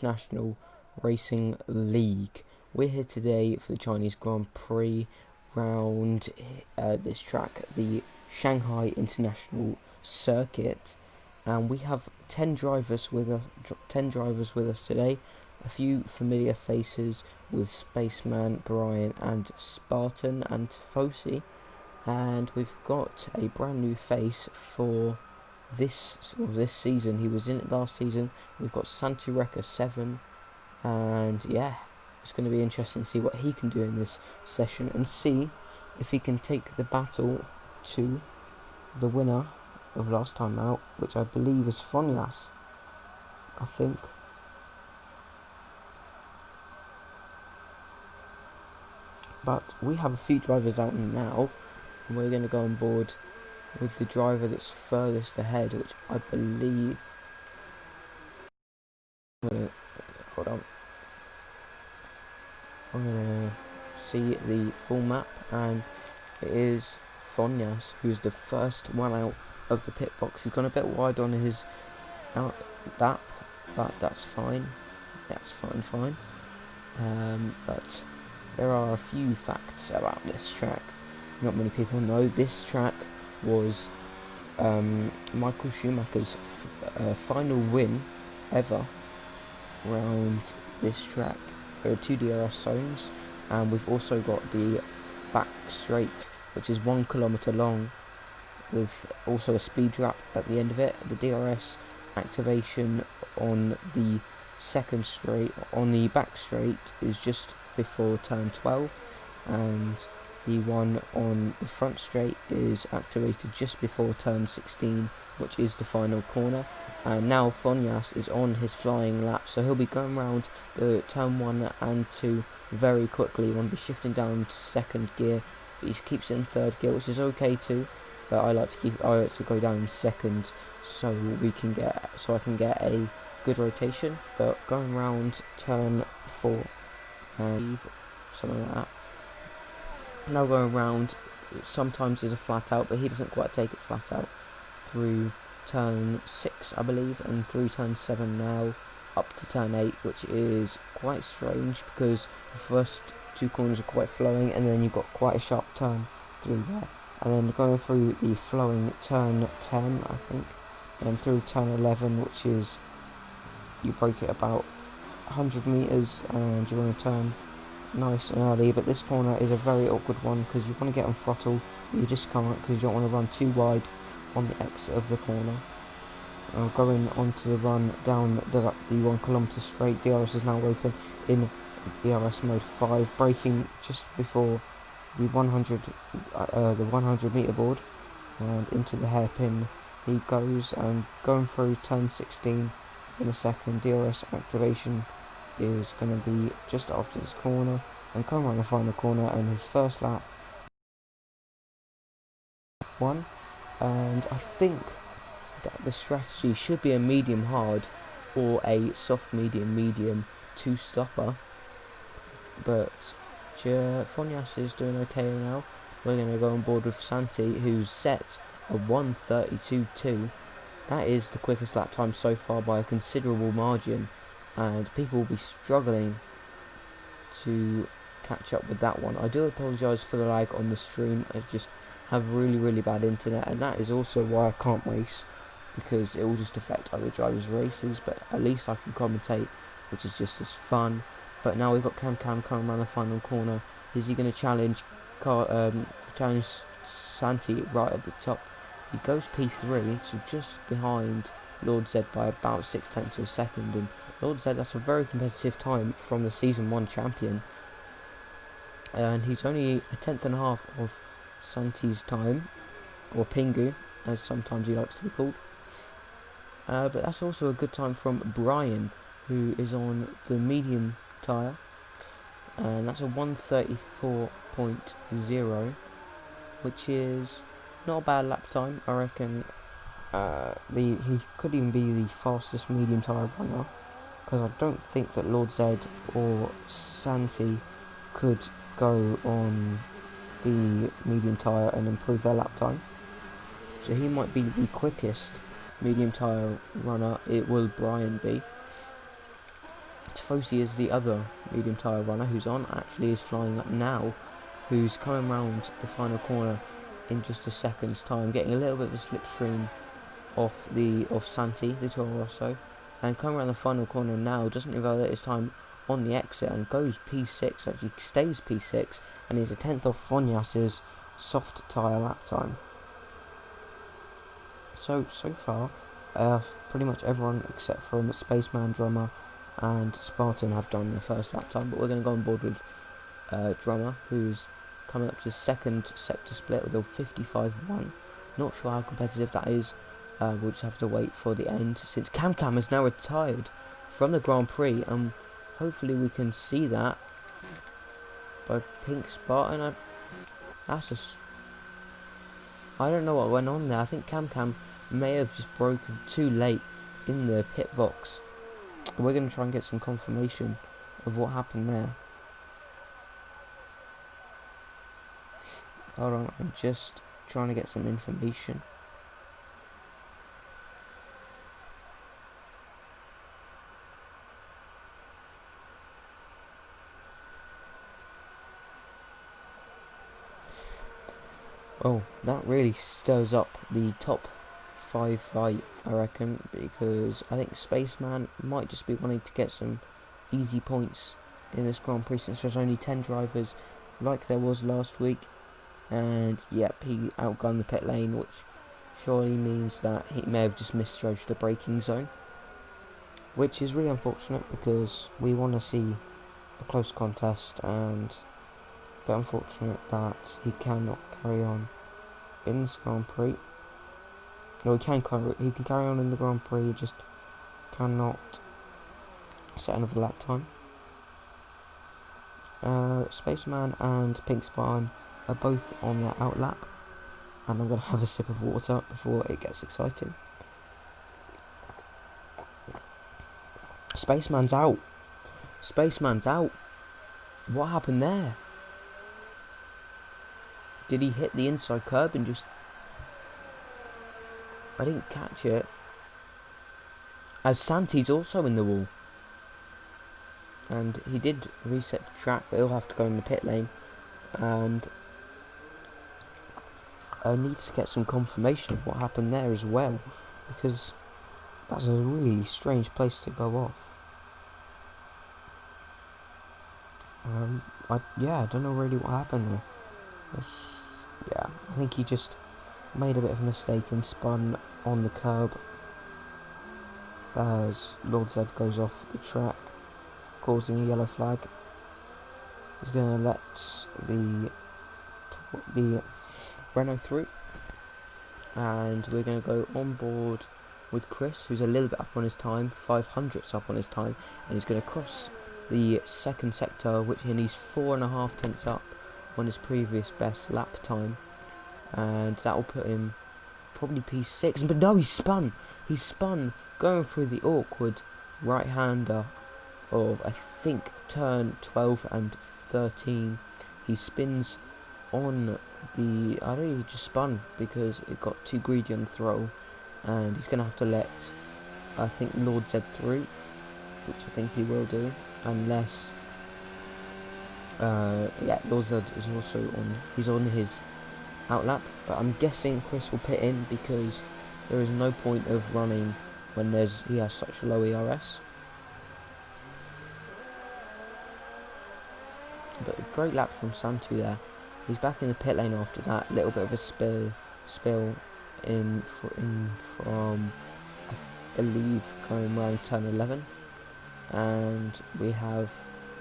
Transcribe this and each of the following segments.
International Racing League. We're here today for the Chinese Grand Prix round this track, the Shanghai International Circuit, and we have 10 drivers with us today. A few familiar faces with Spaceman, Brian, and Spartan and Fosi, and we've got a brand new face for this season. He was in it last season. We've got Santi 7, and yeah, it's going to be interesting to see what he can do in this session and see if he can take the battle to the winner of last time out, which I believe is Fonias, I think. But we have a few drivers out now, and we're going to go on board with the driver that's furthest ahead, which I believe... Hold on. I'm going to see the full map, and it is Fonias, who's the first one out of the pit box. He's gone a bit wide on his lap, but that's fine. That's fine. But there are a few facts about this track. Not many people know this track was Michael Schumacher's final win ever around this track. There are 2 DRS zones, and we've also got the back straight, which is 1 kilometer long, with also a speed trap at the end of it. The DRS activation on the second straight, on the back straight, is just before turn 12, and the one on the front straight is activated just before turn 16, which is the final corner. And now Fonias is on his flying lap, so he'll be going around the turn 1 and 2 very quickly. He won't be shifting down to second gear, but he keeps it in third gear, which is okay too. But I like to go down in second, so I can get a good rotation. But going around turn 4 and something like that. Now going around, sometimes there's a flat out, but he doesn't quite take it flat out through turn 6, I believe, and through turn 7 now up to turn 8, which is quite strange because the first 2 corners are quite flowing, and then you've got quite a sharp turn through there, and then going through the flowing turn 10, I think, and through turn 11, which is you break it about 100 meters and you want to turn nice and early. But this corner is a very awkward one because you want to get on throttle, but you just can't because you don't want to run too wide on the exit of the corner. Going on to the run down the 1 kilometer straight. DRS is now open in DRS mode 5, braking just before the 100 meter board, and into the hairpin he goes, and going through turn 16 in a second. DRS activation is going to be just after this corner, and come around the final corner, and his first lap one. And I think that the strategy should be a medium hard or a soft medium 2-stopper, but Fonias is doing okay now. We're going to go on board with Santi, who's set a 1:32.2. That is the quickest lap time so far by a considerable margin, and people will be struggling to catch up with that one. I do apologise for the lag on the stream. I just have really bad internet, and that is also why I can't race, because it will just affect other drivers' races, but at least I can commentate, which is just as fun. But now we've got Cam coming around the final corner. Is he going to challenge Santi right at the top? He goes P3, so just behind Lord Z by about 0.6 of a second, and Lord Z, that's a very competitive time from the Season 1 champion, and he's only a 1/10.5 of Santi's time, or Pingu, as sometimes he likes to be called. But that's also a good time from Brian, who is on the medium tyre, and that's a 1:34.0, which is not a bad lap time. I reckon he could even be the fastest medium tyre runner, because I don't think that Lord Z or Santi could go on the medium tyre and improve their lap time. So he might be the quickest medium tyre runner. It will Brian be. Tifosi is the other medium tyre runner who's on, actually is flying up now, who's coming round the final corner in just a second's time, getting a little bit of a slipstream off Santi, the Toro Rosso, and coming around the final corner now, doesn't evaluate his time on the exit and goes P6, actually stays P6, and he's a tenth off Fonias's soft tyre lap time. So far, pretty much everyone except from Spaceman, Drummer, and Spartan have done the first lap time, but we're going to go on board with Drummer, who's coming up to the second sector split with a 55-1. Not sure how competitive that is. We'll just have to wait for the end, since Cam has now retired from the Grand Prix, and hopefully we can see that by Pink Spartan. I don't know what went on there. I think Cam may have just broken too late in the pit box. We're going to try and get some confirmation of what happened there. Hold on, I'm just trying to get some information. Oh, that really stirs up the top 5 fight, I reckon, because I think Spaceman might just be wanting to get some easy points in this Grand Prix, since there's only 10 drivers like there was last week, and yep, he outgunned the pit lane, which surely means that he may have just misjudged the braking zone, which is really unfortunate because we want to see a close contest, and a bit unfortunate that he cannot carry on in this Grand Prix. No, he can carry on in the Grand Prix, he just cannot set another lap time. Spaceman and Pink Spartan are both on their out lap, and I'm going to have a sip of water before it gets exciting. Spaceman's out. What happened there? Did he hit the inside curb and just... I didn't catch it. As Santi's also in the wall. And he did reset the track, but he'll have to go in the pit lane. And I need to get some confirmation of what happened there as well, because that's a really strange place to go off. I don't know really what happened there. I think he just made a bit of a mistake and spun on the curb as Lord Zed goes off the track, causing a yellow flag. He's going to let the Renault through, and we're going to go on board with Chris, who's a little bit up on his time, 500ths up on his time, and he's going to cross the second sector, which he's 4.5 tenths up on his previous best lap time, and that will put him probably P6. But no, he spun going through the awkward right-hander of, I think, turn 12 and 13. He spins on the... I don't know, he just spun because it got too greedy on the throttle, and he's going to have to let, I think, Lord Z through, which I think he will do, unless... Lord Z is also on... He's on his outlap, but I'm guessing Chris will pit in because there is no point of running when he has such a low ERS. But a great lap from Santu there. He's back in the pit lane after that. A little bit of a spill in from, I believe, going around turn 11. And we have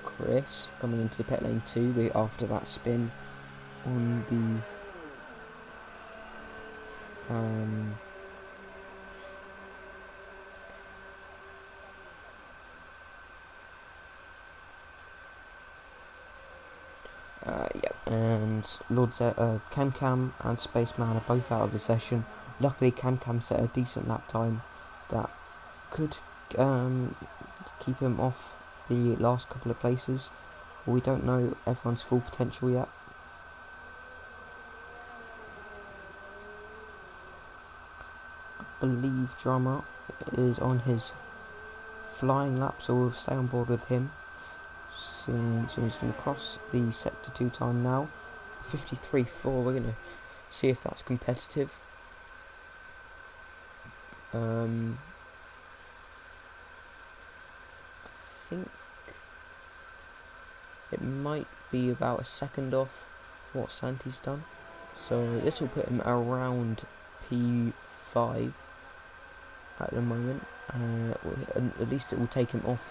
Chris coming into the pit lane too, after that spin on the and Lord Z, Cam and Spaceman are both out of the session. Luckily, Cam set a decent lap time that could keep him off the last couple of places. We don't know everyone's full potential yet. I believe Drama is on his flying lap, so we'll stay on board with him. So he's going to cross the sector 2 time now. 53.4, we're going to see if that's competitive. I think it might be about a second off what Santi's done. So this will put him around P5 at the moment. At least it will take him off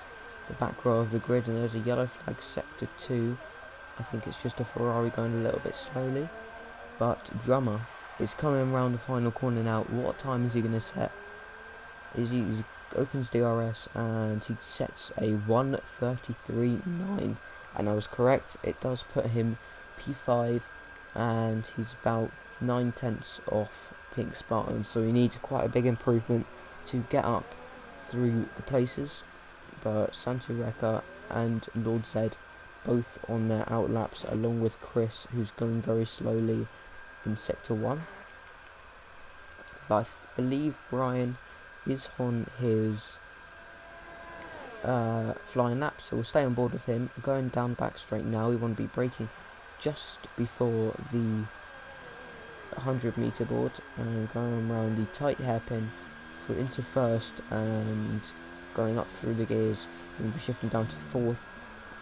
the back row of the grid, and there's a yellow flag, sector 2. I think it's just a Ferrari going a little bit slowly, but Drummer is coming around the final corner now. What time is he going to set? He opens DRS and he sets a 1:33.9, and I was correct, it does put him P5, and he's about 9/10 off Pink Spartan, so he needs quite a big improvement to get up through the places. But Santi Recca and Lord Zed both on their out laps, along with Chris, who's going very slowly in sector 1. But I believe Brian is on his flying lap, so we'll stay on board with him. Going down back straight now, we want to be braking just before the 100-meter board and going around the tight hairpin into first and going up through the gears. We'll be shifting down to 4th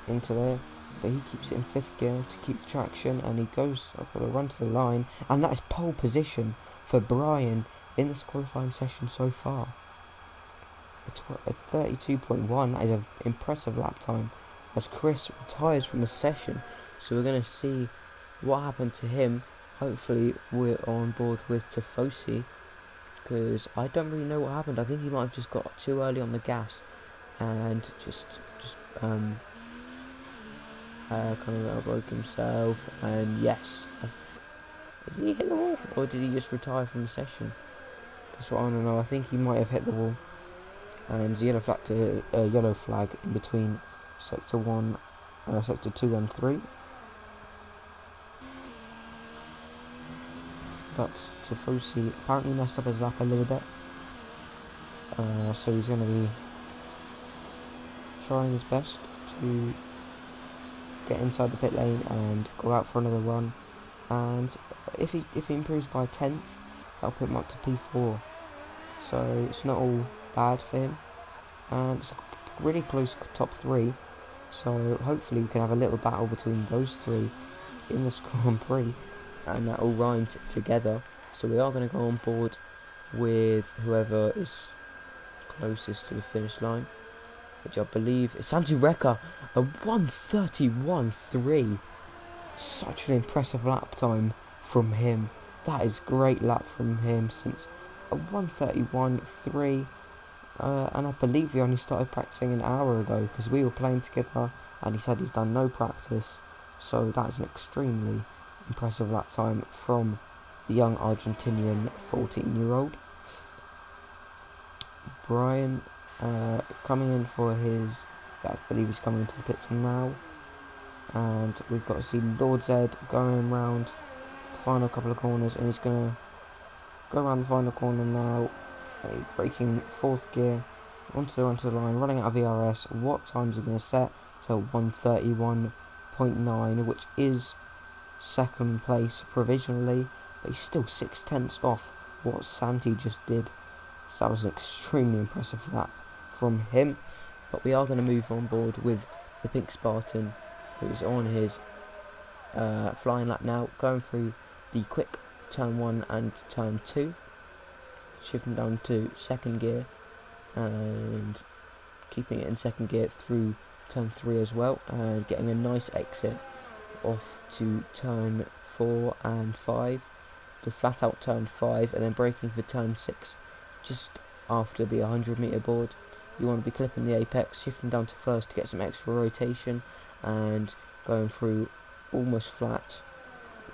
into there, but he keeps it in 5th gear to keep the traction, and he goes for the run to the line, and that is pole position for Brian in this qualifying session so far. A 32.1, that is an impressive lap time as Chris retires from the session. So we're going to see what happened to him. Hopefully we're on board with Tifosi, because I don't really know what happened. I think he might have just got too early on the gas and just kind of broke himself. And yes, did he hit the wall, or did he just retire from the session? That's what I want to know. I think he might have hit the wall, and there's a yellow flag in between sector 1, sector 2 and 3. But Tifosi apparently messed up his lap a little bit, so he's going to be trying his best to get inside the pit lane and go out for another run. And if he improves by a 10th, that'll put him up to P4. So it's not all bad for him, and it's a really close top 3. So hopefully we can have a little battle between those 3 in this Grand Prix, and that all rhymed together. So we are going to go on board with whoever is closest to the finish line, which I believe is Santi Recca, a 1:31.3. Such an impressive lap time from him. That is great lap from him, since a 1:31.3. And I believe he only started practicing an hour ago, because we were playing together and he said he's done no practice. So that is an extremely impressive lap time from the young Argentinian 14-year-old. Brian coming in for his, I believe he's coming into the pits now, and we've got to see Lord Zed going around the final couple of corners, and he's going to go around the final corner now, braking 4th gear onto the line, running out of ERS. What time is he going to set? So 1:31.9, which is second place provisionally, but he's still 6/10 off what Santi just did. So that was an extremely impressive lap from him. But we are going to move on board with the Pink Spartan, who's on his flying lap now, going through the quick turn 1 and turn 2, shifting down to 2nd gear and keeping it in 2nd gear through turn 3 as well, and getting a nice exit off to turn 4 and 5, the flat out turn 5, and then braking for turn 6 just after the 100-meter board. You want to be clipping the apex, shifting down to 1st to get some extra rotation, and going through almost flat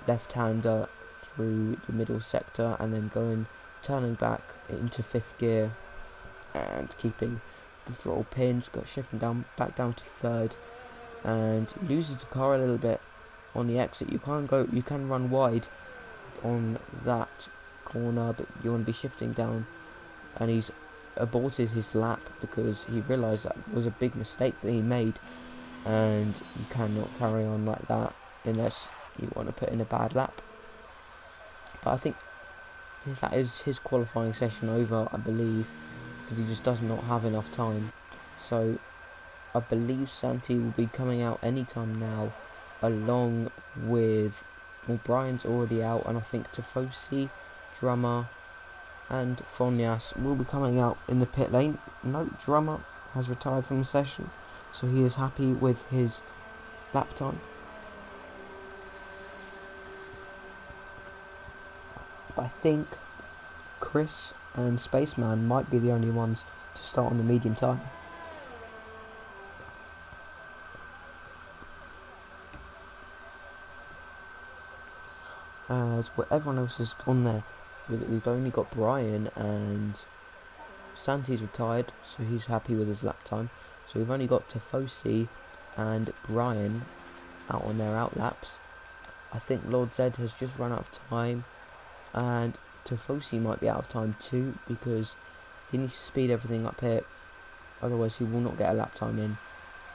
left-hander through the middle sector, and then turning back into 5th gear and keeping the throttle pinned, shifting back down to 3rd, and loses the car a little bit on the exit. You can run wide on that corner, but you want to be shifting down, and he's aborted his lap because he realised that was a big mistake that he made, and you cannot carry on like that unless you want to put in a bad lap. But I think that is his qualifying session over, I believe, because he just does not have enough time. So I believe Santi will be coming out anytime now, along with, well, Brian's already out, and I think Tifosi, Drummer and Fonias will be coming out in the pit lane. No, Drummer has retired from the session, so he is happy with his lap time. I think Chris and Spaceman might be the only ones to start on the medium time. As everyone else has gone there, we've only got Brian, and Santi's retired, so he's happy with his lap time. So we've only got Tifosi and Brian out on their out laps. I think Lord Zed has just run out of time, and Tifosi might be out of time too, because he needs to speed everything up here, otherwise he will not get a lap time in.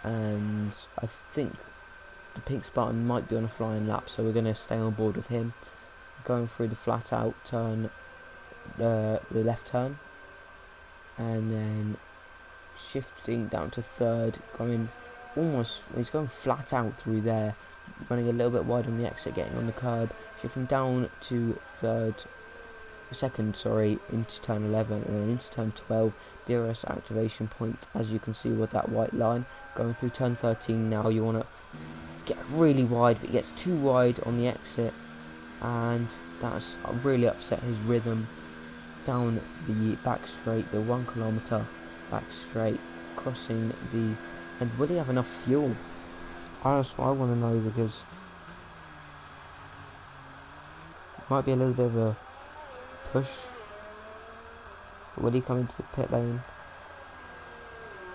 And I think the pink Spartan might be on a flying lap, so we're going to stay on board with him. Going through the flat out turn, the left turn, and then shifting down to third, he's going flat out through there, running a little bit wide on the exit, getting on the curb, shifting down to second, into turn 11, and then into turn 12, DRS activation point, as you can see with that white line. Going through turn 13 now, you want to get really wide, but he gets too wide on the exit, and that's really upset his rhythm down the back straight, the 1 kilometre back straight, crossing the, and will he have enough fuel? That's what I want to know, because it might be a little bit of a push. But will he come into the pit lane?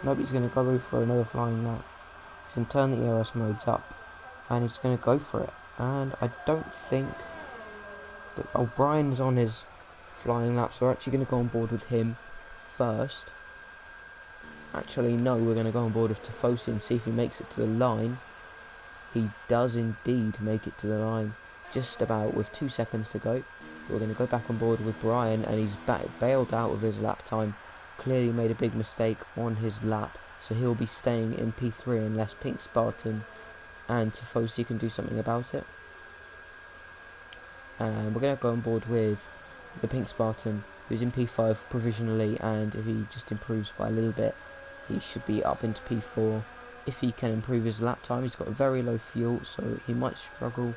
Nope, he's going to go for another flying lap. He's going to turn the ERS modes up, and he's going to go for it. And I don't think that O'Brien is on his flying lap, so we're actually going to go on board with him first. Actually, no, we're going to go on board with Tifosi and see if he makes it to the line. He does indeed make it to the line, just about, with 2 seconds to go. We're going to go back on board with Brian, and he's bailed out of his lap time. Clearly made a big mistake on his lap, so he'll be staying in P3 unless Pink Spartan and Tifosi can do something about it. And we're going to go on board with the Pink Spartan, who's in P5 provisionally, and if he just improves by a little bit, he should be up into P4. If he can improve his lap time, he's got very low fuel, so he might struggle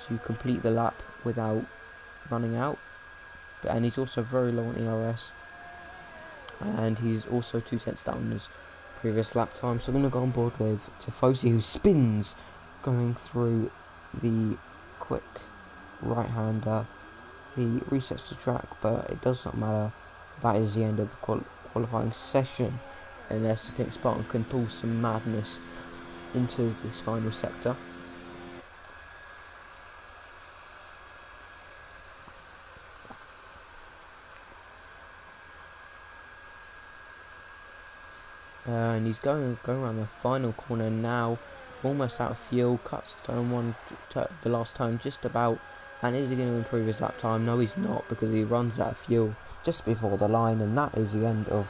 to complete the lap without running out. And he's also very low on ERS, and he's also 2 cents down on his previous lap time. So I'm going to go on board with Tifosi, who spins going through the quick right-hander. He resets the track, but it does not matter. That is the end of the qualifying session, unless the Pink Spartan can pull some madness into this final sector. And he's going around the final corner now, almost out of fuel, cuts turn 1, the last turn just about. And is he going to improve his lap time? No, he's not, because he runs out of fuel just before the line. And that is the end of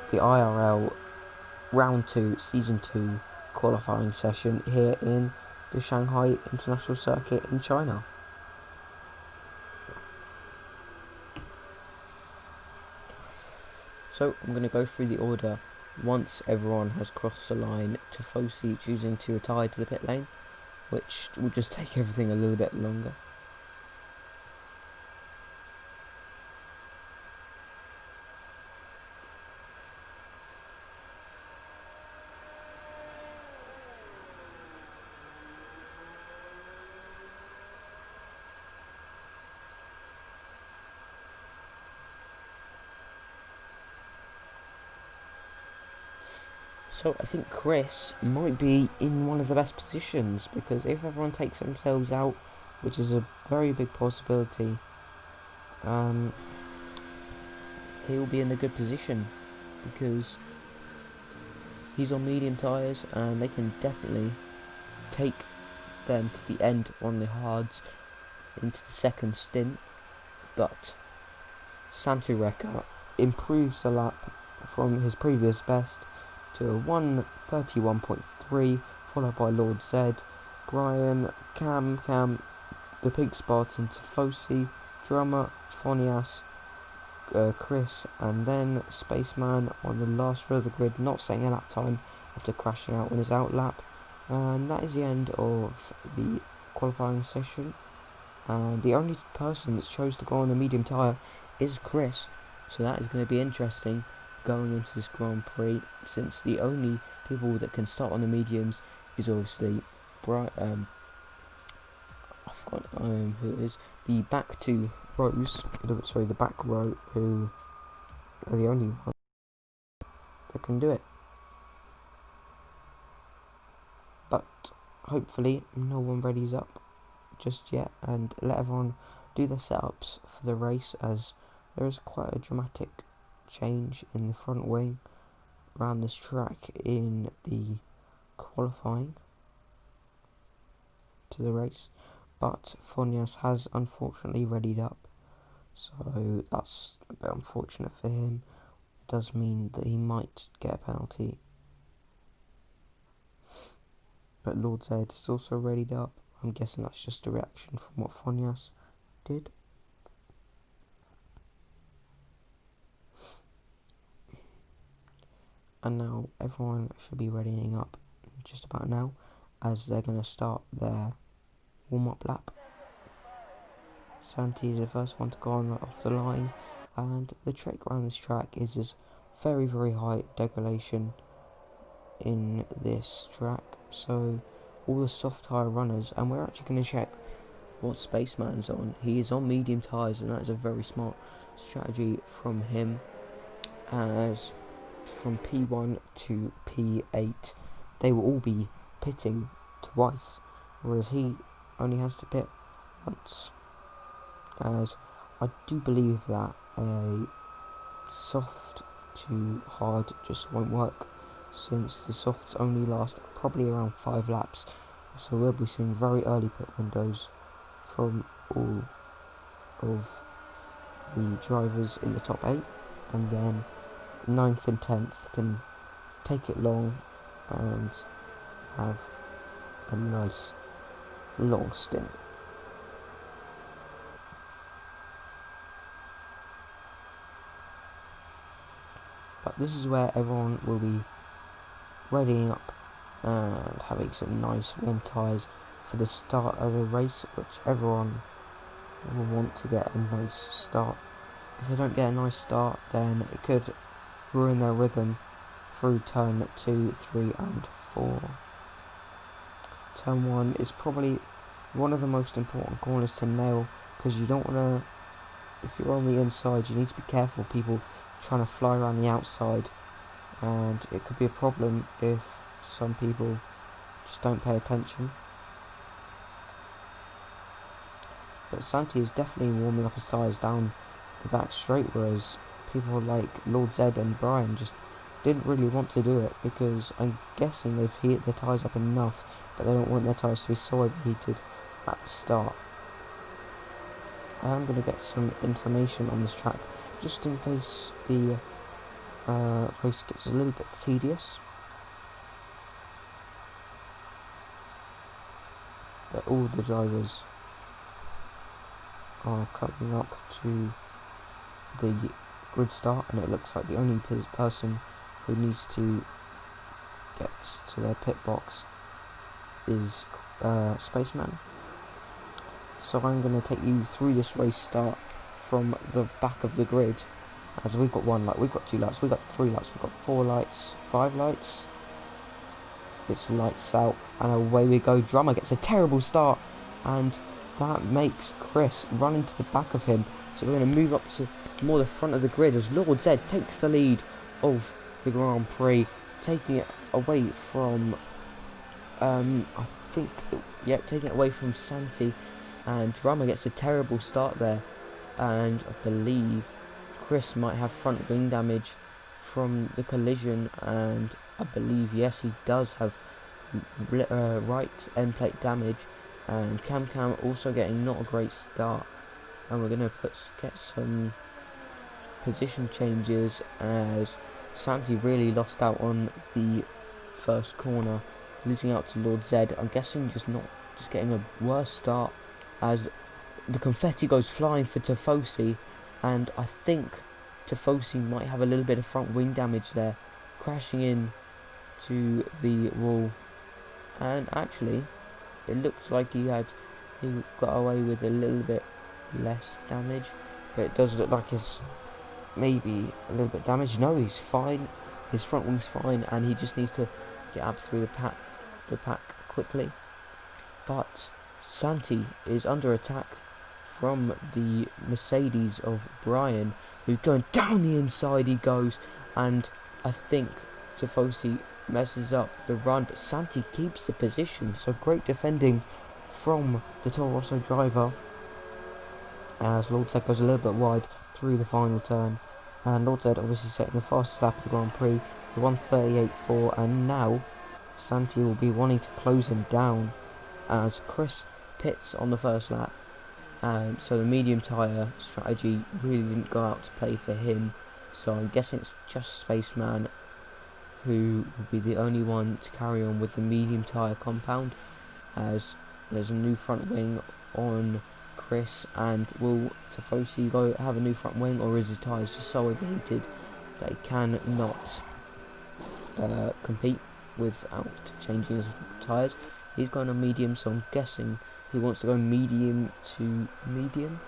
the IRL Round 2 Season 2 qualifying session here in the Shanghai International Circuit in China. So I'm going to go through the order once everyone has crossed the line. Tifosi choosing to retire to the pit lane, which will just take everything a little bit longer. So I think Chris might be in one of the best positions, because if everyone takes themselves out, which is a very big possibility, he'll be in a good position. because he's on medium tyres and they can definitely take them to the end on the hards into the second stint. But Santi improves a lap from his previous best to a 1:31.3, followed by Lord Z, Brian, Cam, the Pig Spartan, Tifosi, Drummer, Fonias, Chris, and then Spaceman on the last row of the grid, not setting a lap time after crashing out on his out lap. And that is the end of the qualifying session. And the only person that's chose to go on a medium tyre is Chris. So that is going to be interesting going into this Grand Prix, since the only people that can start on the mediums is obviously I forgot who it is. The back two rows, the back row, who are the only one that can do it. But hopefully no one readies up just yet, and let everyone do their setups for the race, as there is quite a dramatic change in the front wing around this track in the qualifying to the race. But Fonias has unfortunately readied up, so that's a bit unfortunate for him. It does mean that he might get a penalty. But Lord Z is also readied up. I'm guessing that's just a reaction from what Fonias did. And now everyone should be readying up just about now, as they're going to start their warm-up lap. Santi is the first one to go on off the line, and the trick around this track is this very high degradation in this track, so all the soft tyre runners, and we're actually going to check what Spaceman's on. He is on medium tyres, and that is a very smart strategy from him, as from P1 to P8 they will all be pitting twice, whereas he only has to pit once, as I do believe that a soft to hard just won't work, since the softs only last probably around 5 laps, so we'll be seeing very early pit windows from all of the drivers in the top 8, and then 9th and 10th can take it long and have a nice long stint. But this is where everyone will be readying up and having some nice warm tyres for the start of a race, which everyone will want to get a nice start. If they don't get a nice start, then it could ruin their rhythm through turn 2, 3 and 4. Turn 1 is probably one of the most important corners to nail, because you don't want to, if you're on the inside, you need to be careful of people trying to fly around the outside, and it could be a problem if some people just don't pay attention. But Santi is definitely warming up his tyres down the back straight, whereas people like Lord Z and Brian just didn't really want to do it, because I'm guessing they've heated their tyres up enough, but they don't want their tyres to be so overheated at the start. I am going to get some information on this track, just in case the race gets a little bit tedious. But all the drivers are coming up to the grid start, and it looks like the only person who needs to get to their pit box is Spaceman. So I'm going to take you through this race start from the back of the grid, as we've got one light, we've got 2 lights, we've got 3 lights, we've got 4 lights, 5 lights. It's lights out, and away we go. Drummer gets a terrible start, and that makes Chris run into the back of him. So we're going to move up to more the front of the grid, as Lord Z takes the lead of the Grand Prix, taking it away from taking it away from Santi, and Drummer gets a terrible start there, and I believe Chris might have front wing damage from the collision, and I believe, yes, he does have right end plate damage, and Cam also getting not a great start, and we're going to get some position changes as Santi really lost out on the first corner, losing out to Lord Z. I'm guessing just getting a worse start as the confetti goes flying for Tifosi, and I think Tifosi might have a little bit of front wing damage there, crashing in to the wall. And actually, it looks like he got away with a little bit less damage, but it does look like his maybe a little bit damaged. No, he's fine. His front wing's fine, and he just needs to get up through the pack quickly. But Santi is under attack from the Mercedes of Brian, who's going down the inside. He goes, and I think Tifosi messes up the run, but Santi keeps the position. So great defending from the Toro Rosso driver as Lord Zed goes a little bit wide through the final turn, and Lord Zed obviously setting the fastest lap of the Grand Prix, the 1:38.4, and now Santi will be wanting to close him down as Chris pits on the first lap, and so the medium tyre strategy really didn't go out to play for him. So I'm guessing it's just Spaceman who will be the only one to carry on with the medium tyre compound, as there's a new front wing on Chris. And will Tifosi have a new front wing, or is his tyres just so overheated that he cannot compete without changing his tyres? He's going on medium, so I'm guessing he wants to go medium to medium.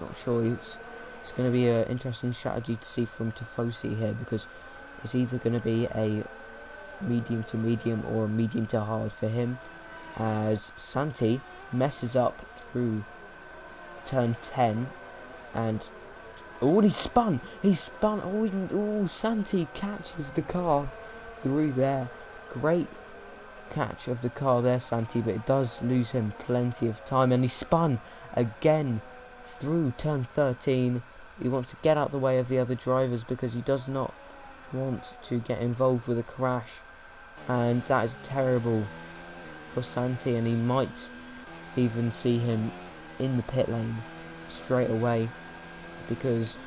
Not sure. It's going to be an interesting strategy to see from Tifosi here, because it's either going to be a medium to medium or a medium to hard for him, as Santi messes up through turn 10, and he spun. Santi catches the car through there. Great catch of the car there, Santi, but it does lose him plenty of time, and he spun again through turn 13. He wants to get out the way of the other drivers because he does not want to get involved with a crash, and that is terrible for Santi, and he might even see him in the pit lane straight away, because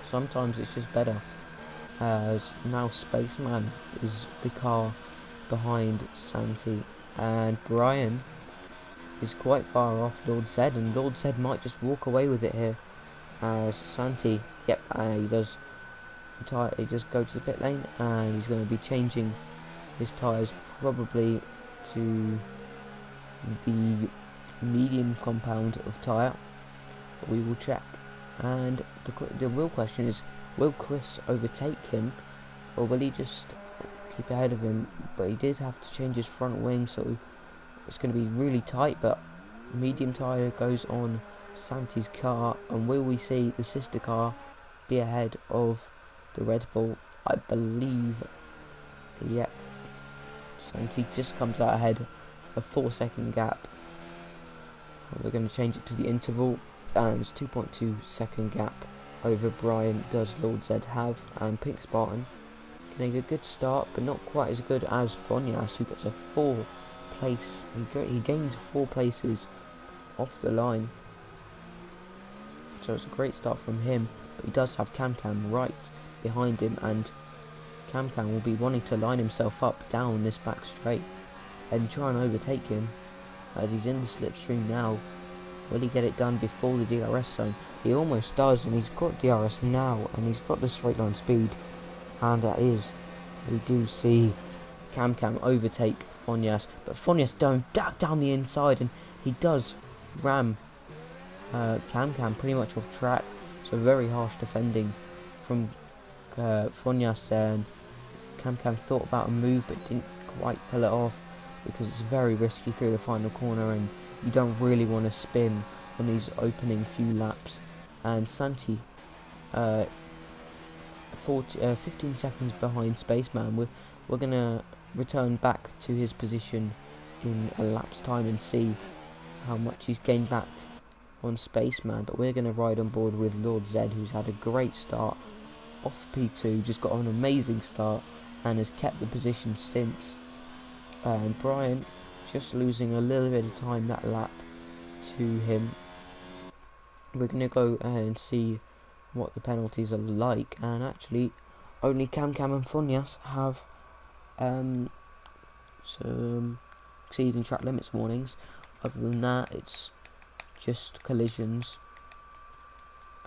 sometimes it's just better, as now Spaceman is the car behind Santi, and Brian is quite far off Lord Zed, and Lord Zed might just walk away with it here, as Santi, he does he just go to the pit lane, and he's going to be changing his tyres probably to the medium compound of tyre. We will check, and the real question is, will Chris overtake him, or will he just keep ahead of him? But he did have to change his front wing, so it's going to be really tight. But medium tyre goes on Santi's car, and will we see the sister car be ahead of the Red Bull? I believe, yep. Santi just comes out ahead, a 4-second gap. We're going to change it to the interval, and 2.2 second gap over Brian does Lord Zed have, and Pink Spartan getting a good start, but not quite as good as Fonias, who gets a 4th place. He gains 4 places off the line, so it's a great start from him. But he does have Cam right behind him, and Cam will be wanting to line himself up down this back straight and try and overtake him, as he's in the slipstream now. Will he get it done before the DRS zone? He almost does, and he's got DRS now, and he's got the straight line speed, and that is, we do see Cam overtake Fonias, but Fonias down the inside, and he does ram Cam pretty much off track. So very harsh defending from Fonias there, and Cam thought about a move but didn't quite pull it off, because it's very risky through the final corner, and you don't really want to spin on these opening few laps. And Santi 15 seconds behind Spaceman. We're going to return back to his position in a lap's time and see how much he's gained back on Spaceman, but we're going to ride on board with Lord Zed, who's had a great start, off P2, just got an amazing start and has kept the position since. And Brian just losing a little bit of time that lap to him. We're going to go and see what the penalties are like, and actually only Cam and Fonias have some exceeding track limits warnings. Other than that, it's just collisions.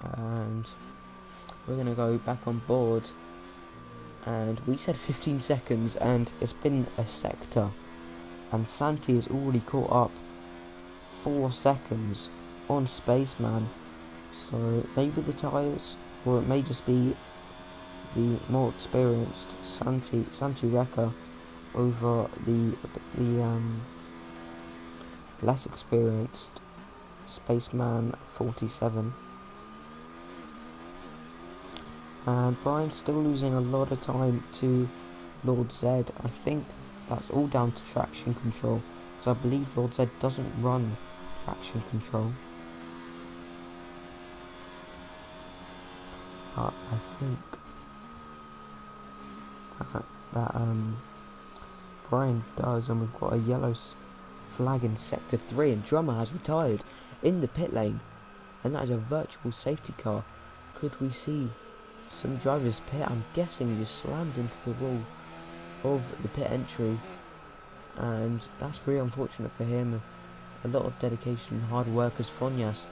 And we're going to go back on board, and we said 15 seconds and it's been a sector, and Santi has already caught up 4 seconds on Spaceman. So maybe the tyres, or it may just be the more experienced Santi Wrecker over the less experienced Spaceman 47. And Brian's still losing a lot of time to Lord Z. I think that's all down to traction control, because I believe Lord Z doesn't run traction control. But I think that Brian does, and we've got a yellow flag in sector 3, and Drummer has retired in the pit lane, and that is a virtual safety car. Could we see some drivers pit? I'm guessing he just slammed into the wall of the pit entry, and that's really unfortunate for him. A lot of dedication and hard work, as Fonias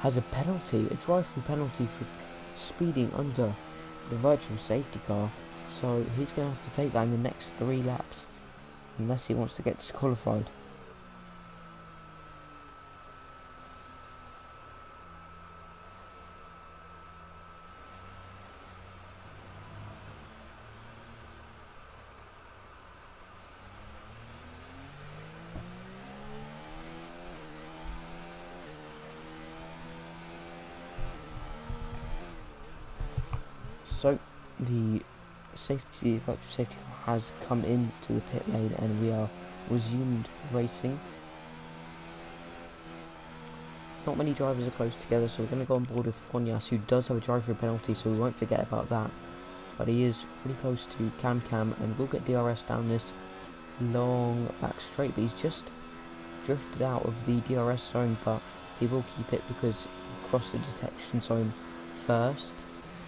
has a penalty, a drive-through penalty for speeding under the virtual safety car, so he's going to have to take that in the next 3 laps unless he wants to get disqualified. So the virtual safety car has come into the pit lane, and we are resumed racing. Not many drivers are close together, so we're going to go on board with Fonias, who does have a drive-through penalty, so we won't forget about that. But he is pretty close to Cam, and we'll get DRS down this long back straight, but he's just drifted out of the DRS zone, but he will keep it because he crossed the detection zone first.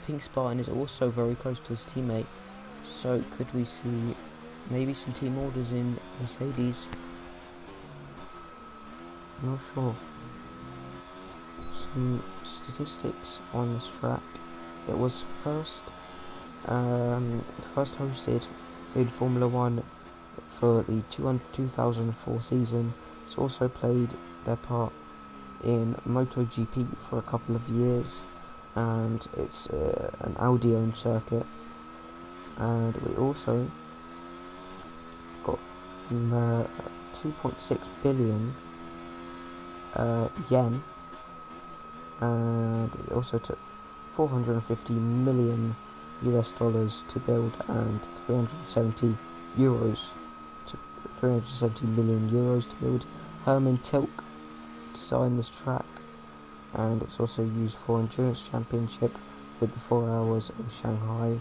Pink Spartan is also very close to his teammate, so could we see maybe some team orders in Mercedes? I'm not sure. Some statistics on this track. It was first hosted in Formula 1 for the 2004 season. It's also played their part in MotoGP for a couple of years, and it's an Audi-owned circuit. And we also got 2.6 billion yen, and it also took 450 million US dollars to build, and 370 million euros to build. Herman Tilke designed this track, and it's also used for Endurance Championship with the 4 Hours of Shanghai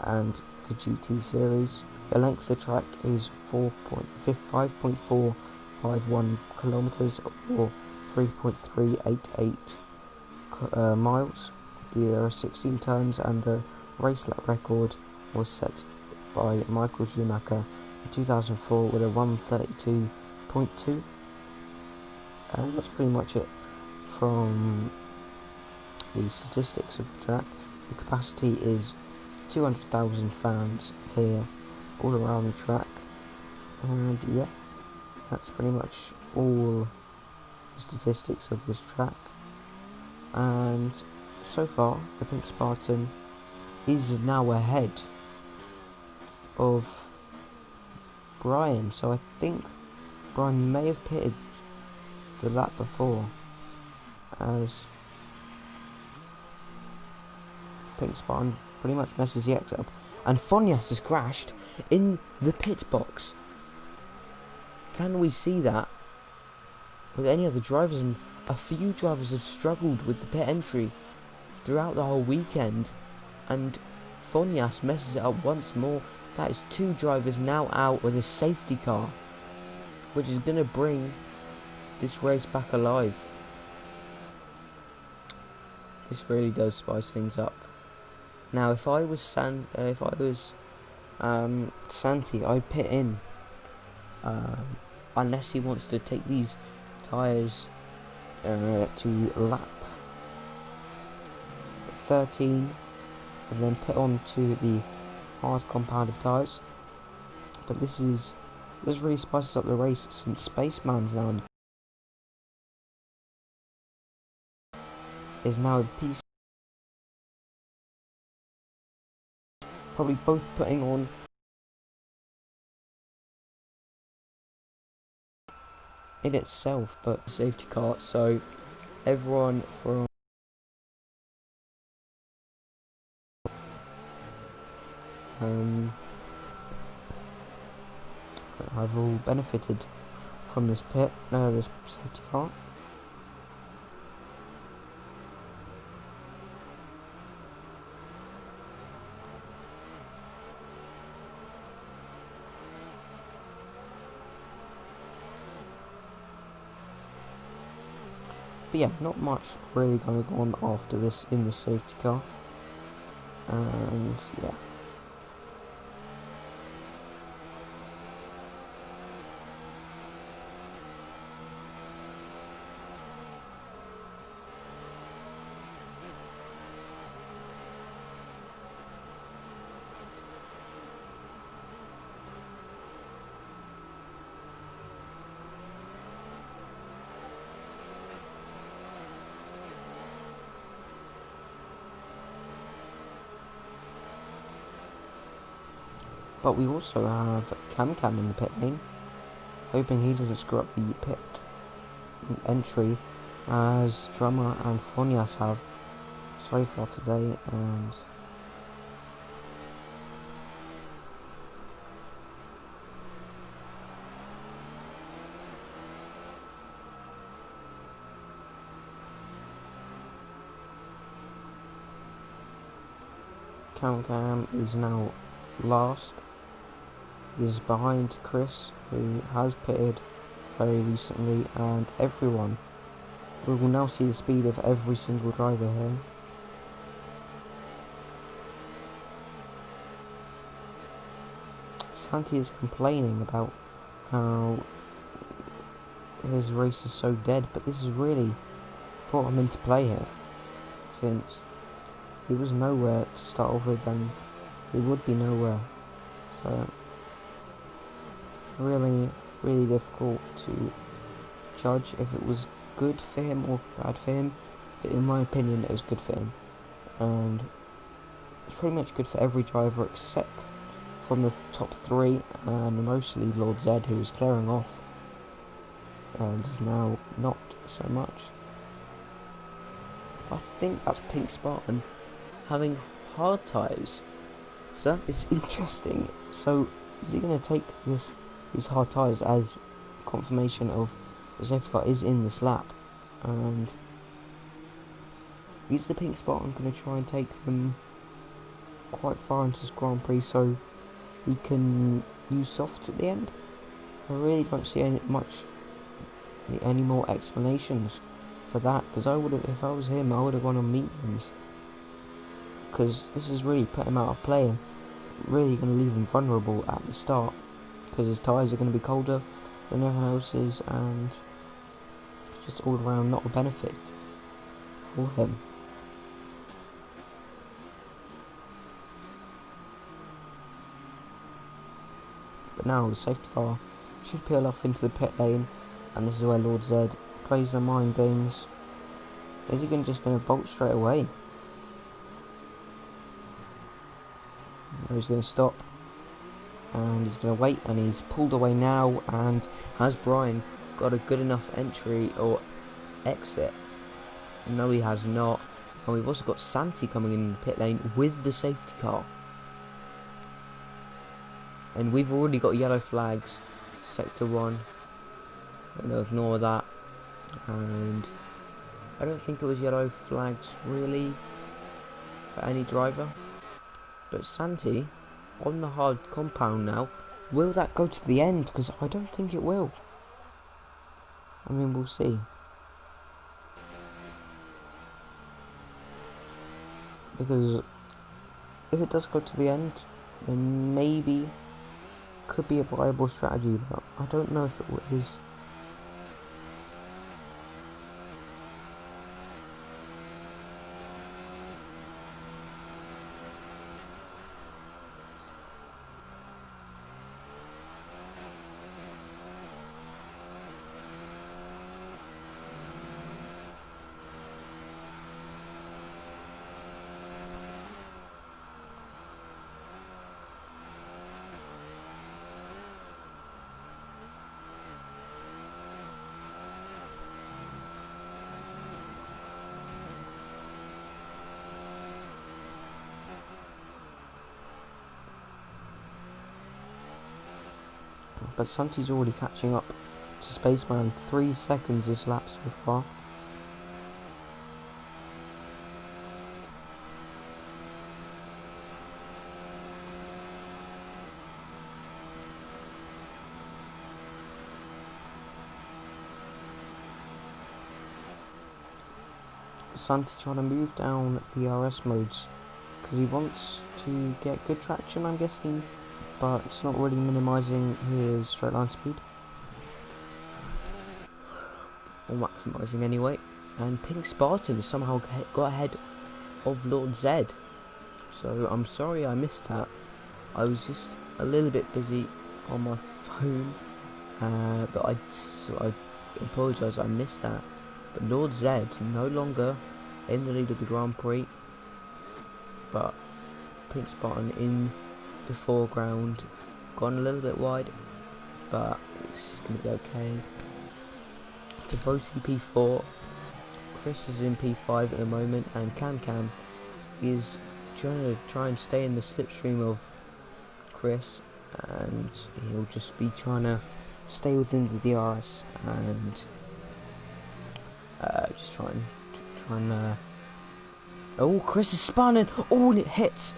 and the GT Series. The length of the track is 5.451 kilometers, or 3.388 miles. There are 16 turns, and the race lap record was set by Michael Schumacher in 2004 with a 132.2. And that's pretty much it from the statistics of the track. The capacity is 200,000 fans here all around the track, and yeah, that's pretty much all the statistics of this track. And so far the Pink Spartan is now ahead of Brian, so I think Brian may have pitted the lap before, as Pink Spartan pretty much messes the exit up. And Fonias has crashed in the pit box. Can we see that with any other drivers? And a few drivers have struggled with the pit entry throughout the whole weekend, and Fonias messes it up once more. That is 2 drivers now out with a safety car, which is going to bring this race back alive. This really does spice things up. Now, if I was Santi, I'd pit in, unless he wants to take these tyres to lap 13 and then put on to the hard compounded tyres. But this really spices up the race, since Spaceman's now is now in piece, probably both putting on in itself, but safety car, so everyone from have all benefited from this this safety car. But yeah, not much really going on after this in the safety car, and yeah. But we also have Cam in the pit lane, hoping he doesn't screw up the pit entry, as Drummer and Fonias have so far today. And Cam is now last. He is behind Chris, who has pitted very recently, and everyone. We will now see the speed of every single driver here. Santi is complaining about how his race is so dead, but this has really brought him into play here, since he was nowhere to start off with, and he would be nowhere. So really difficult to judge if it was good for him or bad for him, but in my opinion it was good for him, and it's pretty much good for every driver except from the top 3, and mostly Lord Zed, who is clearing off and is now not so much. I think that's Pink Spartan having hard tyres, so that is interesting. So is he going to take these hard tyres as confirmation of the safety car is in this lap? And is the Pink Spartan going to try and take them quite far into this Grand Prix so he can use softs at the end? I really don't see any more explanations for that, because if I was him, I would have gone on mediums, because this is really put him out of play and really going to leave him vulnerable at the start, because his tyres are going to be colder than everyone else's, and it's just all around not a benefit for him. But now the safety car should peel off into the pit lane, and this is where Lord Zed plays the mind games. Is he just going to bolt straight away? No, he's going to stop, and he's going to wait, and he's pulled away now. And has Brian got a good enough entry or exit? No, he has not. And we've also got Santi coming in the pit lane with the safety car, and we've already got yellow flags. Sector 1, I'm going to ignore that, and I don't think it was yellow flags really for any driver. But Santi, on the hard compound now, will that go to the end? Because I don't think it will. I mean, we'll see. Because if it does go to the end, then maybe could be a viable strategy, but I don't know if it is. But Santi's already catching up to Spaceman. 3 seconds this lap so far. Santi trying to move down the RS modes because he wants to get good traction, I'm guessing, but it's not really minimising his straight line speed, or maximising anyway. And Pink Spartan has somehow got ahead of Lord Zed, so I'm sorry I missed that. I was just a little bit busy on my phone, but I apologise, I missed that. But Lord Zed no longer in the lead of the Grand Prix, but Pink Spartan in the foreground, gone a little bit wide, but it's going to be okay. Devosi P4, Chris is in P5 at the moment, and Cam is try and stay in the slipstream of Chris, and he'll just be trying to stay within the DRS and just try and oh, Chris is spun, oh, and it hits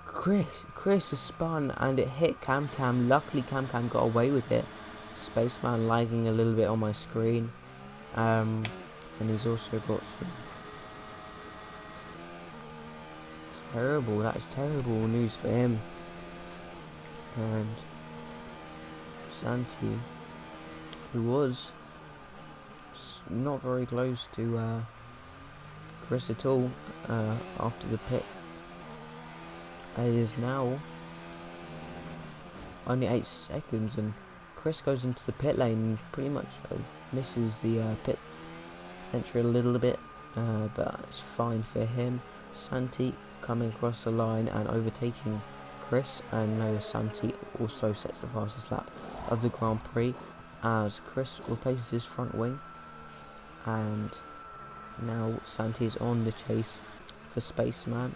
Chris is spun and it hit Cam. Luckily Cam got away with it. Spaceman lagging a little bit on my screen, and he's also got some that is terrible news for him. And Santi, who was not very close to Chris at all after the pit, is now only 8 seconds, and Chris goes into the pit lane and pretty much misses the pit entry a little bit, but it's fine for him. Santi coming across the line and overtaking Chris, and now Santi also sets the fastest lap of the Grand Prix as Chris replaces his front wing, and now Santi is on the chase for Spaceman.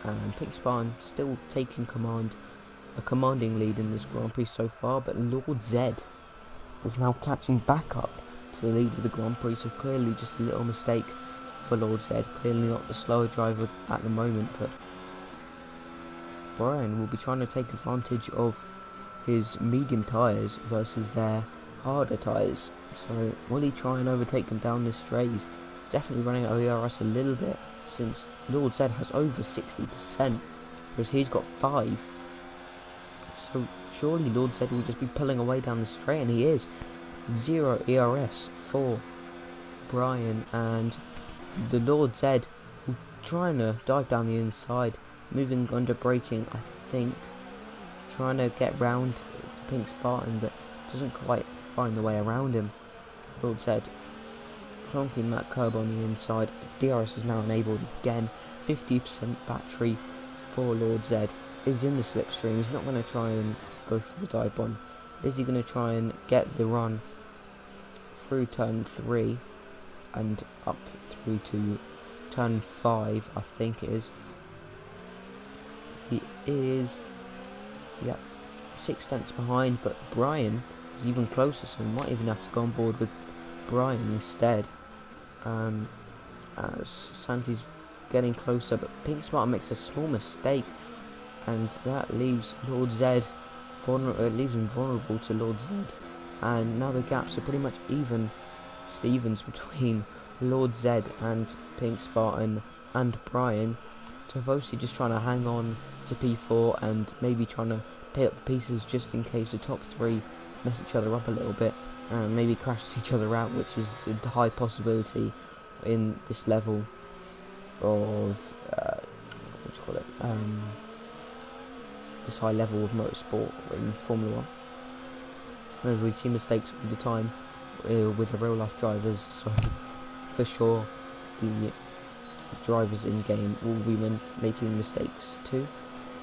And Pink Spartan still taking a commanding lead in this Grand Prix so far, but Lord Zed is now catching back up to the lead of the Grand Prix, so clearly just a little mistake for Lord Zed, clearly not the slower driver at the moment, but Brian will be trying to take advantage of his medium tyres versus their harder tyres. So will he try and overtake them down this straight? He's definitely running at OERS a little bit, since Lord Zed has over 60%, whereas he's got 5. So surely Lord Zed will just be pulling away down the straight, and he is. 0 ERS for Brian, and the Lord Zed trying to dive down the inside, moving under braking, I think, trying to get round Pink Spartan, but doesn't quite find the way around him. Lord Zed plonking that curb on the inside. DRS is now enabled again. 50% battery for Lord Zed. Is in the slipstream. He's not going to try and go for the dive bomb. Is he going to try and get the run through turn 3 and up through to turn 5, I think it is. He is, yeah, 6 tenths behind, but Brian is even closer, so we might even have to go on board with Brian instead. as Santi's getting closer, but Pink Spartan makes a small mistake, and that leaves Lord Zed leaves him vulnerable to Lord Zed, and now the gaps are pretty much even Stevens between Lord Zed and Pink Spartan and Brian. Tavosi just trying to hang on to P4 and maybe trying to pay up the pieces just in case the top three mess each other up a little bit and maybe crash each other out, which is a high possibility in this level of what do you call it? This high level of motorsport in Formula 1. As we see mistakes all the time with the real life drivers, so for sure the drivers in game will be making mistakes too.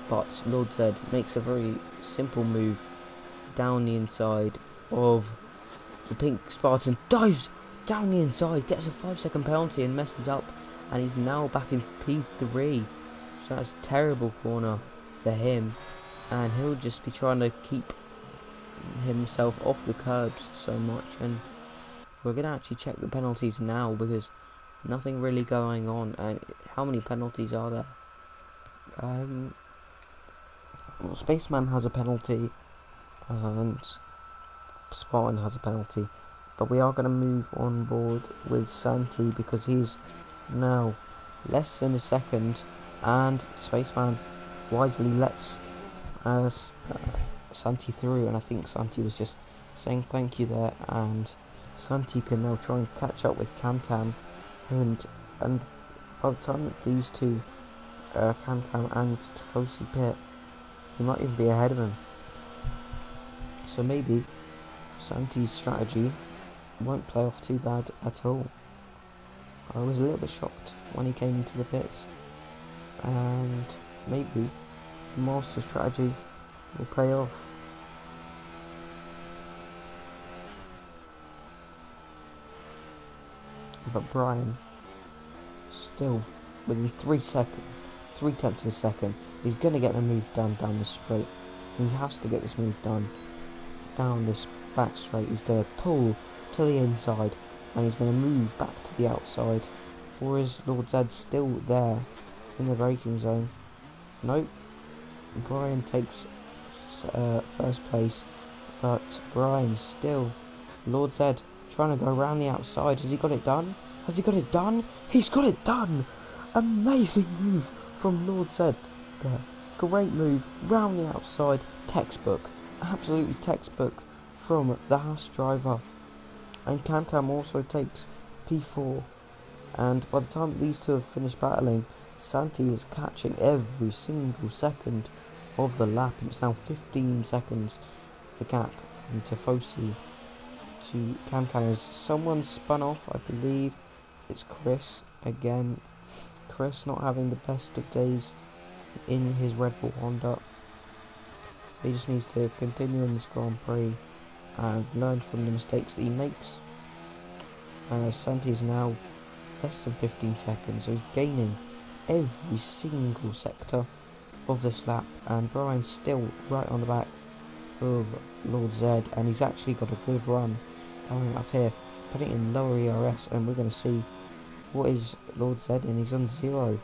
But Lord Zed makes a very simple move down the inside of the Pink Spartan, dives down the inside, gets a 5-second penalty and messes up, and he's now back in P3. So that's a terrible corner for him, and he'll just be trying to keep himself off the curbs so much. And we're going to actually check the penalties now because nothing really going on. And how many penalties are there? Well, Spaceman has a penalty and Spartan has a penalty, but we are going to move on board with Santi because he's now less than a second, and Spaceman wisely lets Santi through, and I think Santi was just saying thank you there, and Santi can now try and catch up with Cam, and by the time that these two Cam and Tifosi pit, he might even be ahead of him. So maybe Santi's strategy won't play off too bad at all. I was a little bit shocked when he came into the pits, and maybe the master strategy will pay off. But Brian, still within 3/10 of a second, he's going to get the move done down the straight. He has to get this move done down this back straight. He's going to pull to the inside and he's going to move back to the outside. Or is Lord Zed still there in the braking zone? Nope. Brian takes first place, but Brian still. Lord Zed trying to go around the outside. Has he got it done? Has he got it done? He's got it done! Amazing move from Lord Zed there. Great move round the outside. Textbook. Absolutely textbook from the Haas driver. And Cam also takes P4. And by the time these two have finished battling, Santi is catching every single second of the lap. It's now 15 seconds the gap from Tifosi to Cam. As someone spun off, I believe it's Chris again. Chris not having the best of days in his Red Bull Honda. He just needs to continue in this Grand Prix and learn from the mistakes that he makes. Santi is now less than 15 seconds, so he's gaining every single sector of this lap, and Brian's still right on the back of Lord Zed, and he's actually got a good run coming up here, putting it in lower ERS, and we're going to see what is Lord Zed, and he's on 0,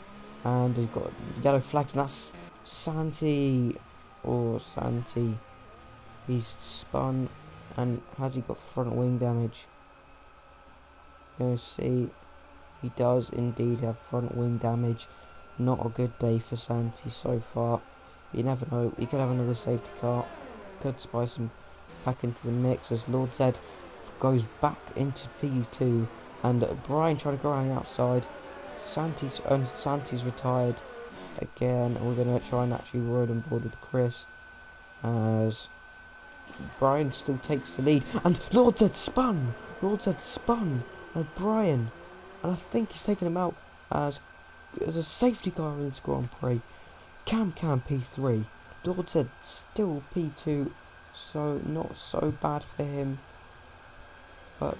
and he's got yellow flags, and that's Santi. He's spun, and has he got front wing damage? We're going to see. He does indeed have front wing damage. Not a good day for Santi so far. You never know, he could have another safety car. Could spice him back into the mix as Lord Zed goes back into P2, and Brian trying to go around the outside. Santi's retired again, and we're going to try and actually ride on board with Chris as Brian still takes the lead, and Lord Zed spun, and Brian, and I think he's taken him out as a safety car in this Grand Prix. Cam P3, Lord Zed still P2, so not so bad for him, but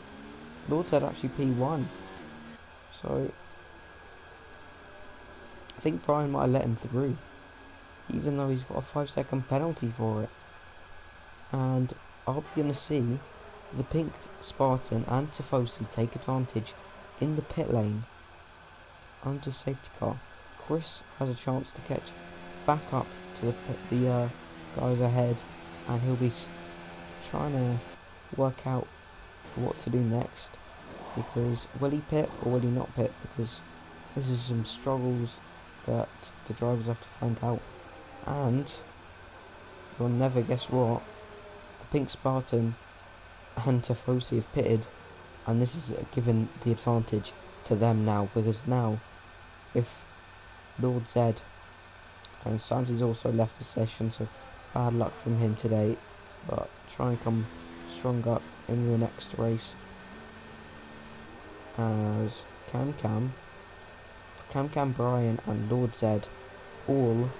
Lord Zed actually P1, so I think Brian might have let him through, even though he's got a 5-second penalty for it. And are we going to see the Pink Spartan and Tifosi take advantage in the pit lane under safety car. Chris has a chance to catch back up to the guys ahead, and he'll be trying to work out what to do next, because will he pit or will he not pit, because this is some struggles that the drivers have to find out. And you'll never guess what, the Pink Spartan and Tifosi have pitted, and this is given the advantage to them now, because now if Lord Zed and Santi's also left the session, so bad luck from him today, but try and come stronger in the next race, as Cam, Brian and Lord Zed all,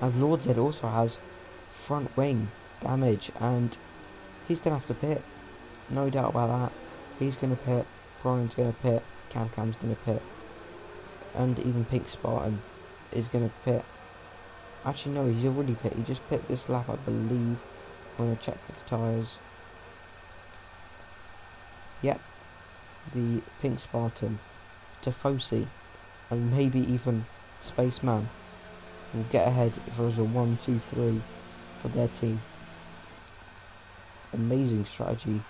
and Lord Zed also has front wing damage, and he's going to have to pit, no doubt about that. He's going to pit, Brian's going to pit, Cam's going to pit, and even Pink Spartan is going to pit. Actually no, he's already pit, he just pit this lap I believe. I'm going to check the tyres. Yep, the Pink Spartan, Tifosi, and maybe even Spaceman will get ahead if there was a 1, 2, 3 for their team. Amazing strategy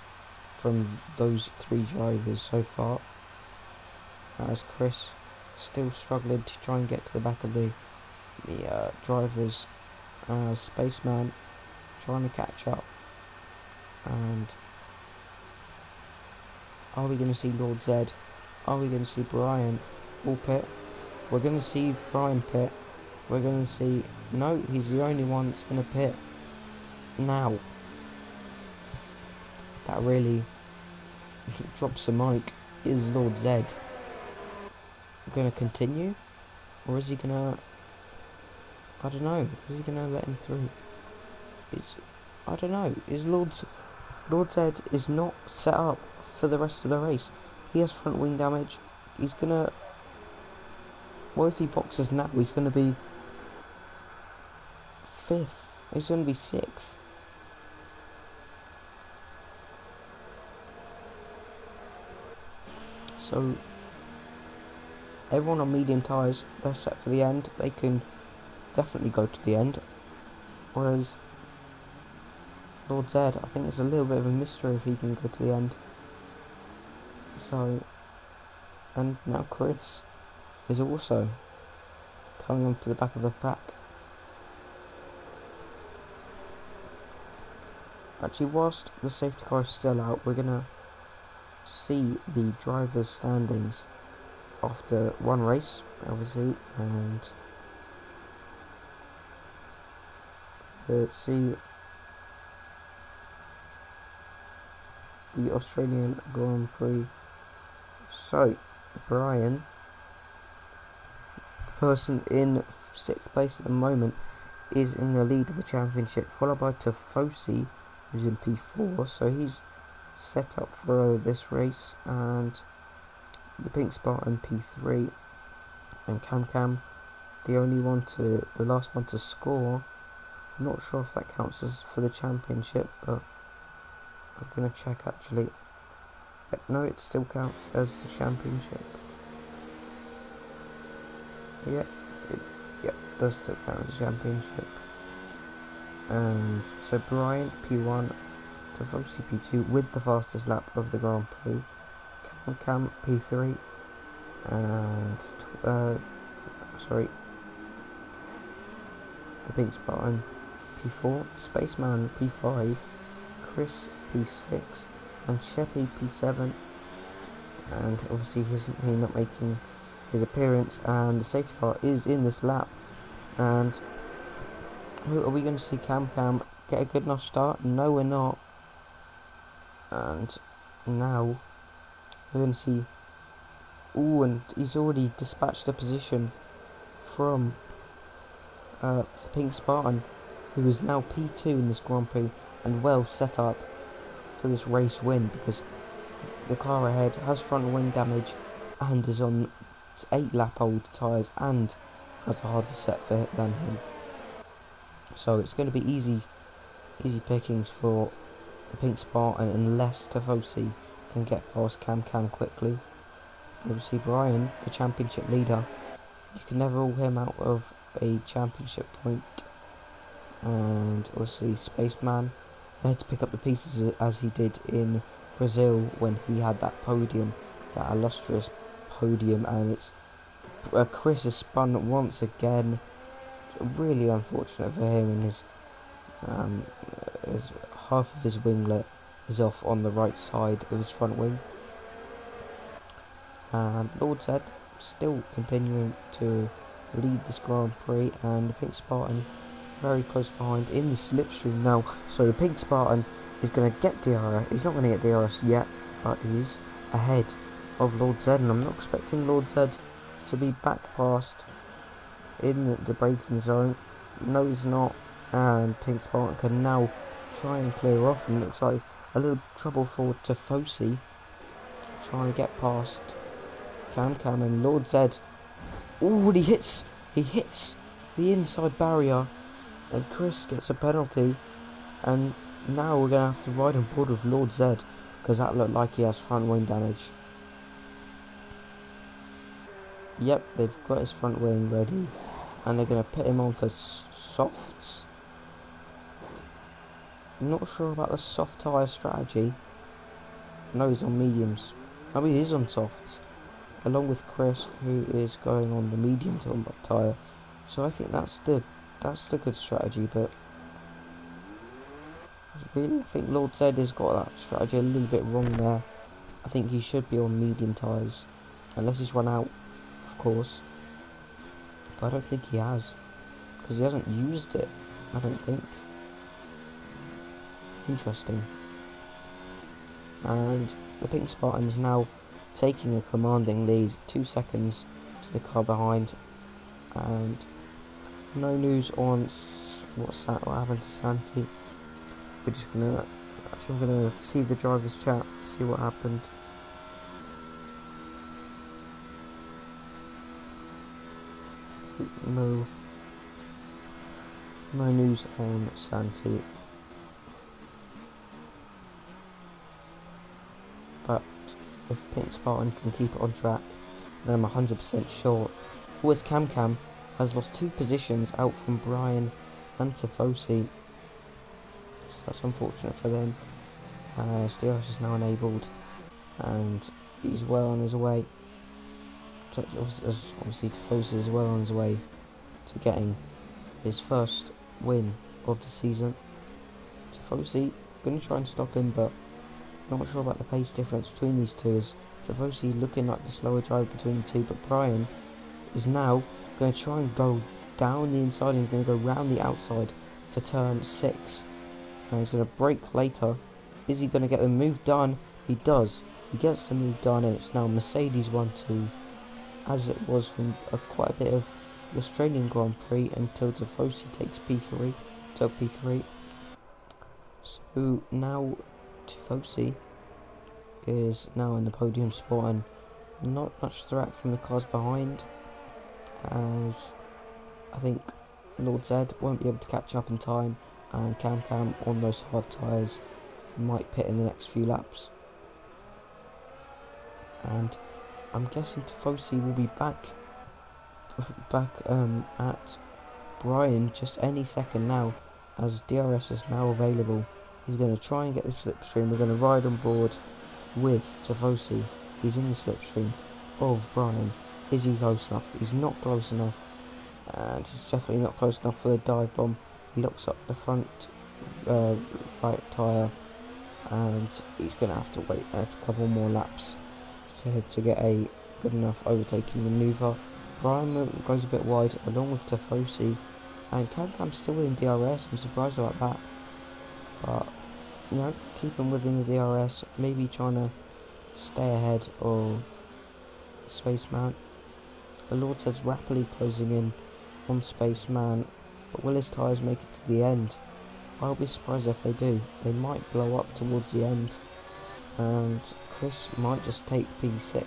from those 3 drivers so far, as Chris still struggling to try and get to the back of the drivers, Spaceman trying to catch up. And are we going to see Lord Zed? Are we going to see Brian all pit? We're going to see Brian pit. We're going to see... No, he's the only one that's going to pit now. That really drops the mic. Is Lord Zed going to continue? Or is he going to... I don't know. Is he going to let him through? I don't know. Is Lord Zed is not set up for the rest of the race. He has front wing damage. He's going to... What if he boxes now? He's going to be 5th. He's going to be 6th. So everyone on medium tyres, they're set for the end. They can definitely go to the end. Whereas Lord Zed, I think it's a little bit of a mystery if he can go to the end. So, and now Chris is also coming on to the back of the pack. Actually, whilst the safety car is still out, we're gonna see the drivers' standings after one race, obviously, and let's see the Australian Grand Prix. So, Brian, the person in 6th place at the moment, is in the lead of the championship, followed by Tifosi, who's in P4, so he's set up for this race, and the Pink Spartan P3, and Cam, the last one to score. I'm not sure if that counts as for the championship, but I'm gonna check actually. No, it still counts as the championship. Yep, it does still count as a championship. And so Brian P1, Tifosi P2 with the fastest lap of the Grand Prix, Cam P3, and the Pink Spartan P4, Spaceman P5, Chris P6, and Sheppy P7, and obviously he's not making his appearance, and the safety car is in this lap. And who are we going to see? Cam get a good enough start? No, we're not. And now we're going to see, and he's already dispatched a position from the Pink Spartan, who is now P2 in this Grand Prix and well set up for this race win, because the car ahead has front wing damage and is on 8 lap old tyres and has a harder set than him. So it's going to be easy pickings for the Pink Spartan unless Tifosi can get past Cam quickly. Obviously Brian, the championship leader, you can never rule him out of a championship point. And obviously Spaceman, they had to pick up the pieces as he did in Brazil when he had that podium, that illustrious podium, and it's Chris has spun once again. Really unfortunate for him, and his half of his winglet is off on the right side of his front wing. Lord Zed still continuing to lead this Grand Prix, and the Pink Spartan very close behind in the slipstream now. So the Pink Spartan is going to get DRS. He's not going to get DRS yet, but he's ahead of Lord Zed, and I'm not expecting Lord Zed to be back past in the braking zone. No, he's not, and Pink Spartan can now try and clear off, and looks like a little trouble for Tifosi trying to get past Cam and Lord Zed. Ooh, he hits the inside barrier, and Chris gets a penalty, and now we're going to have to ride on board with Lord Zed, because that looked like he has front wing damage. Yep, they've got his front wing ready, and they're going to put him on for softs. I'm not sure about the soft tyre strategy. No, he's on mediums. No, he is on softs, along with Chris, who is going on the medium tyre. So I think that's the good strategy, but really I think Lord Zed has got that strategy a little bit wrong there. I think he should be on medium tyres, unless he's run out, of course. But I don't think he has, because he hasn't used it, I don't think. Interesting. And the Pink Spartan is now taking a commanding lead, 2 seconds to the car behind, and no news on what happened to Santi. We're just gonna I'm gonna see the driver's chat, see what happened. No news on Santi, but if Pink Spartan can keep it on track, then I'm 100% sure. Whereas Cam has lost 2 positions out from Brian and Tifosi, so that's unfortunate for them. DRS is now enabled, and he's well on his way. Obviously Tifosi is well on his way to getting his first win of the season. Tifosi going to try and stop him, but not sure about the pace difference between these two, as Tifosi looking like the slower driver between the two, but Brian is now going to try and go down the inside, and he's going to go round the outside for turn 6, and he's going to brake later. Is he going to get the move done? He does. He gets the move done, and it's now Mercedes 1-2, as it was from quite a bit of the Australian Grand Prix until Tifosi takes P3. So now Tifosi is now in the podium spot, and not much threat from the cars behind, as I think Lord Zed won't be able to catch up in time, and Cam on those hard tyres might pit in the next few laps. And I'm guessing Tifosi will be back at Brian just any second now, as DRS is now available. He's going to try and get the slipstream. We're going to ride on board with Tifosi. He's in the slipstream of Brian. Is he close enough? He's not close enough, and he's definitely not close enough for the dive bomb. He locks up the front right tyre, and he's going to have to wait a couple more laps to get a good enough overtaking manoeuvre. Brian goes a bit wide along with Tifosi, and Cam's still in DRS. I'm surprised about that, but you know, keep him within the DRS, maybe trying to stay ahead of Spaceman. The Lord Zed's rapidly closing in on Spaceman, but will his tyres make it to the end? I'll be surprised if they do. They might blow up towards the end, and Chris might just take P6,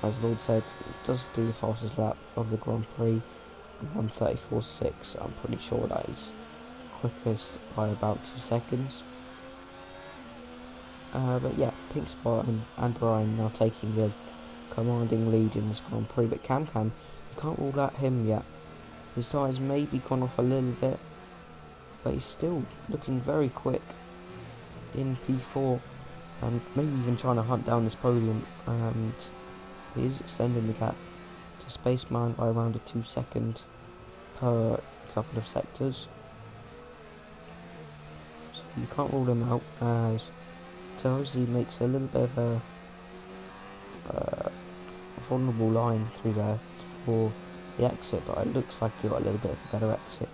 as Lord Zed does do the fastest lap of the Grand Prix, 1:34.6. I'm pretty sure that is quickest by about 2 seconds. But yeah, Pink Spartan and Brian now taking the commanding lead in this Grand Prix, but Cam, you can't rule out him yet. His tyres maybe gone off a little bit, but he's still looking very quick in P4, and maybe even trying to hunt down this podium, and he is extending the gap to Spaceman by around a 2 second per couple of sectors. So you can't rule him out, as Terzi makes a little bit of a vulnerable line through there for the exit, but it looks like he got a little bit of a better exit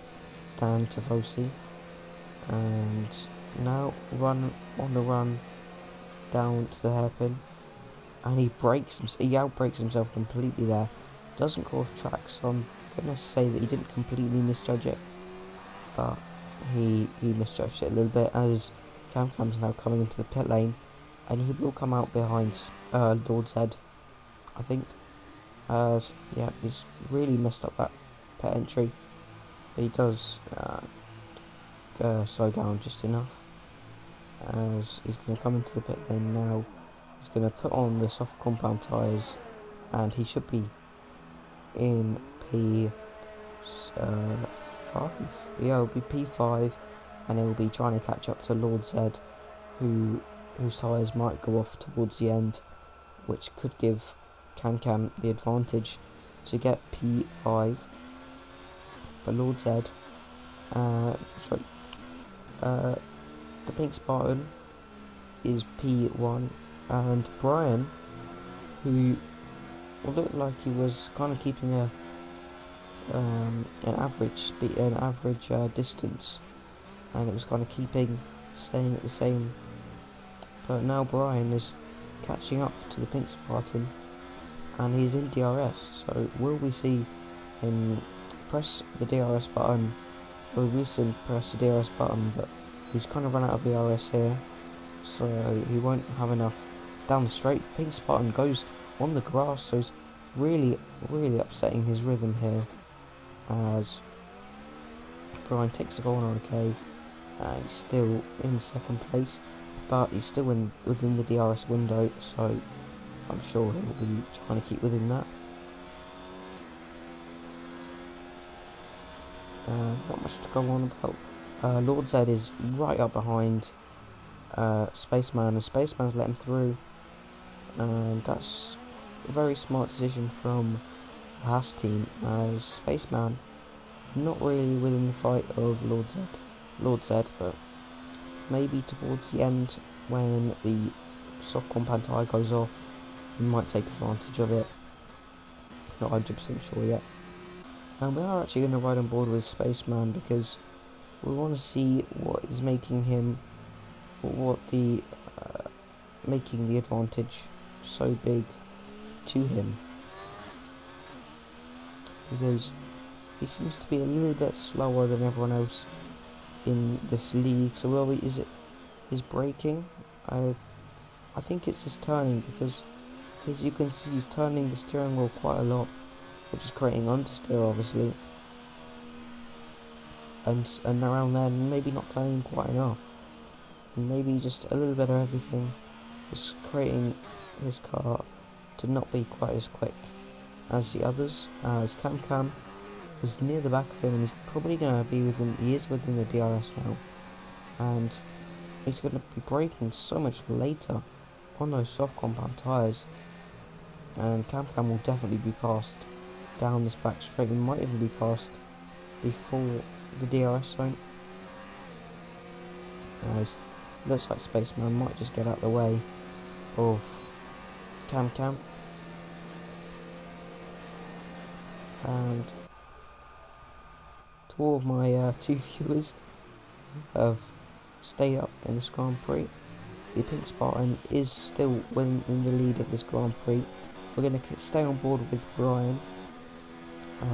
than Tifosi. And now run on the run down to the hairpin, and he outbrakes himself completely there. Doesn't go off track, so I'm gonna say that he didn't completely misjudge it, but he misjudged it a little bit, as Cam's now coming into the pit lane, and he will come out behind Lord Zed, I think. Yeah, he's really messed up that pit entry, but he does slow down just enough, as he's going to come into the pit lane now. He's going to put on the soft compound tyres, and he should be in P5. Yeah, it'll be P5, and he'll be trying to catch up to Lord Zed, whose tyres might go off towards the end, which could give Cam the advantage to get P5. But Lord Zed, the pink Spartan is P1, and Brian, who looked like he was kind of keeping an average distance, and it was kind of staying at the same. But now Brian is catching up to the pink Spartan, and he's in DRS. So will we see him press the DRS button? Will we see him press the DRS button? But he's kind of run out of DRS here, so he won't have enough down the straight. Pink Spartan goes on the grass, so he's really upsetting his rhythm here, as Brian takes a corner, okay, and he's still in second place, but he's still within the DRS window, so I'm sure he'll be trying to keep within that. Not much to go on about. Lord Zed is right up behind Spaceman, and Spaceman's let him through, and that's a very smart decision from the Haas team, as Spaceman not really within the fight of Lord Zed, but maybe towards the end when the soft compound tyre goes off, he might take advantage of it. Not 100% sure yet. And we are actually going to ride on board with Spaceman, because we want to see what is making the advantage so big to him, because he seems to be a little bit slower than everyone else in this league. So is it his braking? I think it's his turning, because as you can see he's turning the steering wheel quite a lot, which is creating understeer obviously, and around there maybe not turning quite enough, and maybe just a little bit of everything, just creating his car to not be quite as quick as the others. As Cam is near the back of him, and he's probably going to be within the DRS now, and he's going to be braking so much later on those soft compound tyres, and Cam will definitely be passed down this back straight. He might even be passed before the DRS zone, as looks like Spaceman might just get out of the way of Cam, and to all of my two viewers have stayed up in this Grand Prix, the pink Spartan is still in the lead of this Grand Prix. We're going to stay on board with Brian,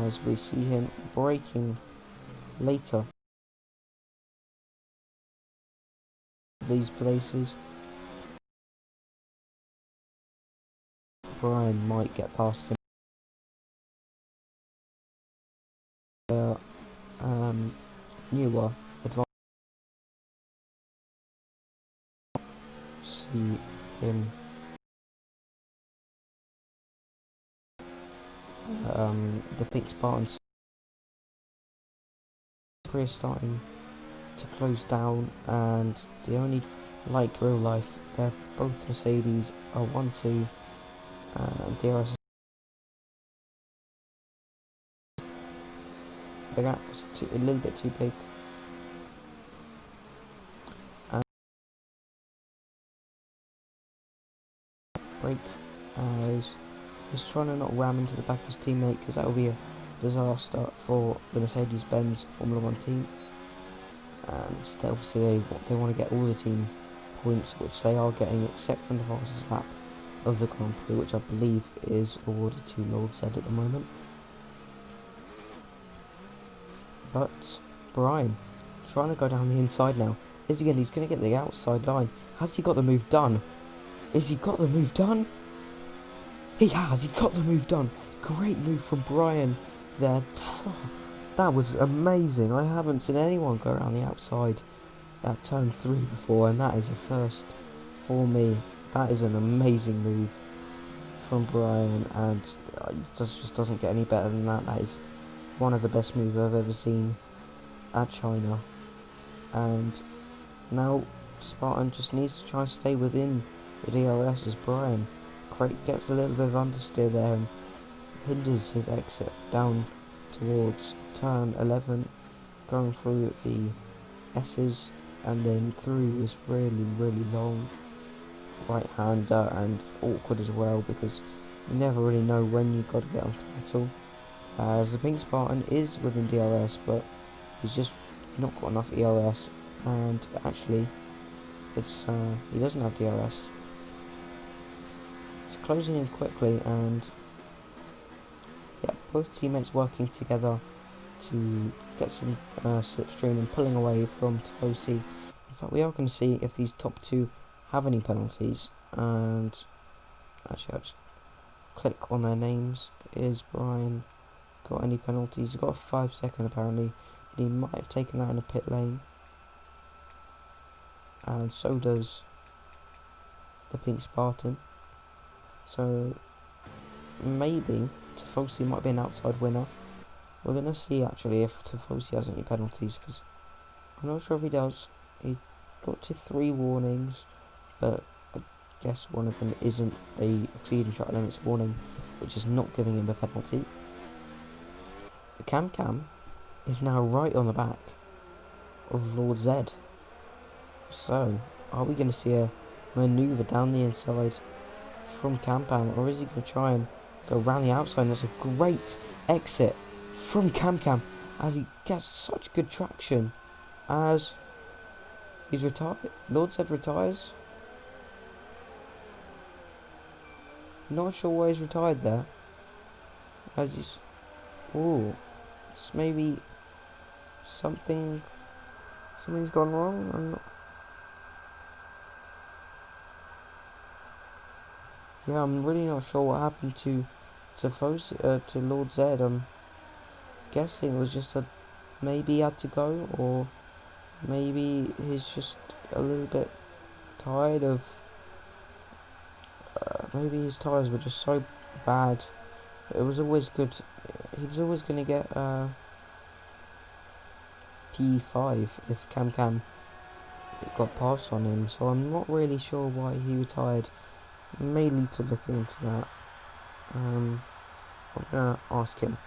as we see him braking later these places. Brian might get past him. Newer advanced. See him the Pink Spartans career starting to close down, and the only, like real life, they're both Mercedes are 1-2, and DRS the gap was a little bit too big. And break as he's trying to not ram into the back of his teammate, because that will be a disaster for the Mercedes-Benz Formula 1 team. And obviously they want to get all the team points, which they are getting, except from the fastest lap of the Grand Prix, which I believe is awarded to Lord Zed at the moment. But Brian trying to go down the inside now. He's going to get the outside line. Has he got the move done? Has he got the move done? He has. He got the move done. Great move from Brian there. That was amazing. I haven't seen anyone go around the outside at turn 3 before, and that is a first for me. That is an amazing move from Brian, and it just doesn't get any better than that. That is one of the best moves I've ever seen at China. And now Spartan just needs to try and stay within the DRS as Brian gets a little bit of understeer there and hinders his exit down towards turn 11, going through the S's and then through this really long right-hander, and awkward as well because you never really know when you've got to get on throttle. As the Pink Spartan is within DRS, but he's just not got enough ERS, and actually it's he doesn't have DRS. It's closing in quickly, and yeah, both teammates working together to get some slipstream and pulling away from Tifosi. In fact, we are going to see if these top two have any penalties, and actually I'll just click on their names. Is Brian got any penalties? He's got a 5-second apparently, but he might have taken that in a pit lane, and so does the Pink Spartan. So maybe Tifosi might be an outside winner. We're going to see actually if Tifosi has any penalties, because I'm not sure if he does. He got to 3 warnings, but I guess one of them isn't a exceeding track limits warning, which is not giving him a penalty. The Cam is now right on the back of Lord Zed. So, are we going to see a manoeuvre down the inside from Cam, or is he going to try and go round the outside? And that's a great exit from Cam as he gets such good traction as he's retired. Lord Zed retires. Not sure why he's retired there. As he's, it's maybe something's gone wrong. I'm really not sure what happened to Lord Zed. I'm guessing it was just maybe he had to go, or maybe he's just a little bit tired of. Maybe his tyres were just so bad. It was always good. He was always going to get P5 if Cam got passed on him. So I'm not really sure why he retired. May need to look into that. I'm gonna ask him.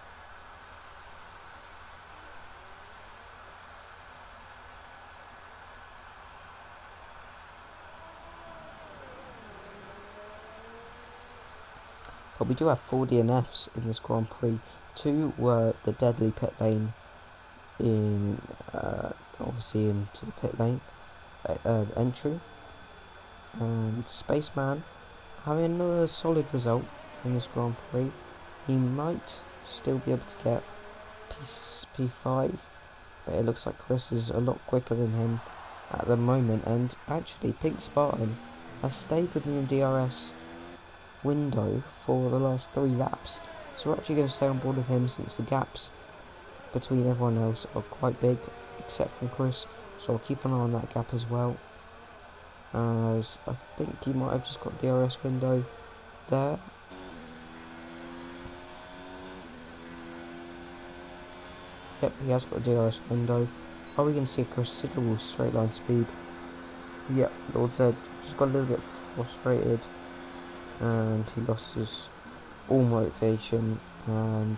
But we do have 4 DNFs in this Grand Prix. 2 were the deadly pit lane in obviously into the pit lane entry, and Spaceman having another solid result in this Grand Prix. He might still be able to get P5, but it looks like Chris is a lot quicker than him at the moment. And actually Pink Spartan has stayed within the DRS window for the last 3 laps, so we're actually going to stay on board with him, since the gaps between everyone else are quite big except from Chris. So I'll keep an eye on that gap as well, as I think he might have just got DRS window there. Yep, he has got a DRS window. Are we going to see a considerable straight line speed? Yep, Lord Zed just got a little bit frustrated and he lost his all motivation, and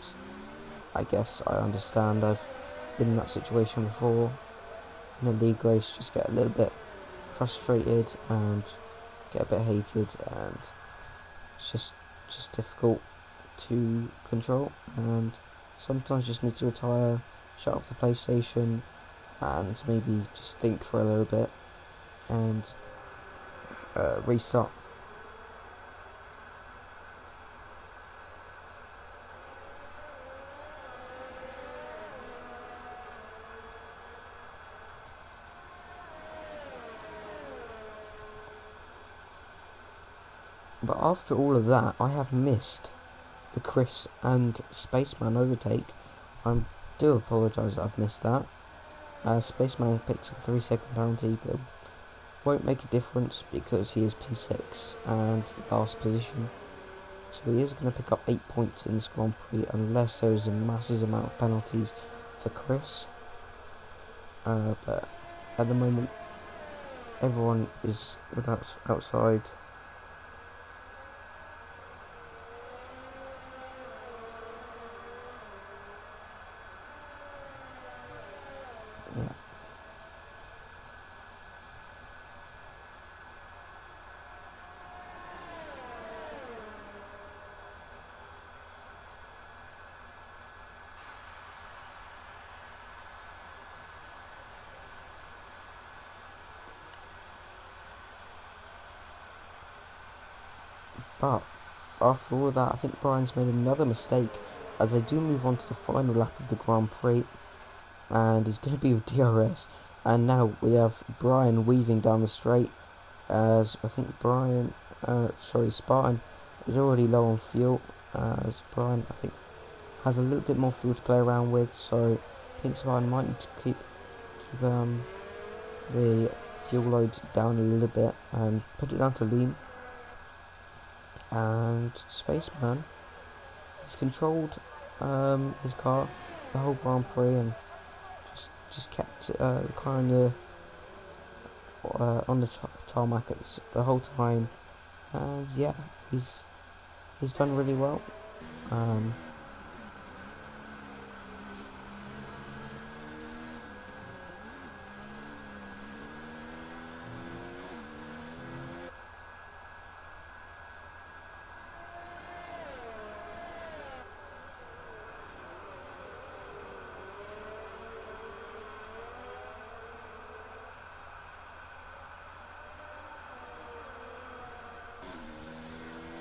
I guess I understand. I've been in that situation before in a league race, just get a little bit frustrated and get a bit hated, and it's just difficult to control, and sometimes just need to retire, shut off the PlayStation, and maybe just think for a little bit and restart. But after all of that, I have missed the Chris and Spaceman overtake. I do apologise that I've missed that. Spaceman picks up a 3-second penalty, but it won't make a difference because he is P6 and last position. So he is going to pick up 8 points in this Grand Prix unless there is a massive amount of penalties for Chris. But at the moment, everyone is outside. Yeah. But after all that, I think Brian's made another mistake as they do move on to the final lap of the Grand Prix, and he's going to be with DRS. And now we have Brian weaving down the straight, as I think Spartan is already low on fuel, as Brian I think has a little bit more fuel to play around with, so I think Spartan might need to keep the fuel load down a little bit and put it down to lean. And Spaceman has controlled his car the whole Grand Prix and just kept the car on the tarmac the whole time, and yeah, he's done really well.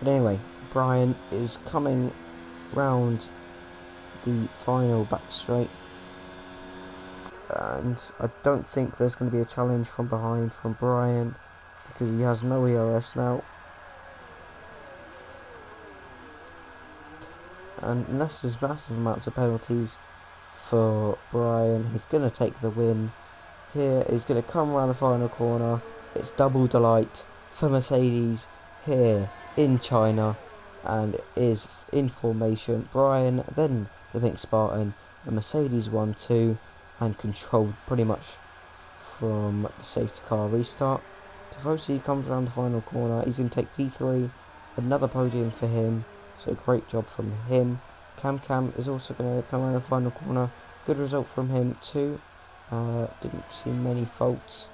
But anyway, Brian is coming round the final back straight, and I don't think there's going to be a challenge from behind from Brian because he has no ERS now, and unless there's massive amounts of penalties for Brian, he's going to take the win. Here he's going to come around the final corner. It's double delight for Mercedes here in China, and it is in formation. Brian, then the pink Spartan, and Mercedes 1-2, and controlled pretty much from the safety car restart. Tifosi comes around the final corner. He's going to take P3, another podium for him, so great job from him. Cam is also going to come around the final corner. Good result from him too. Didn't see many faults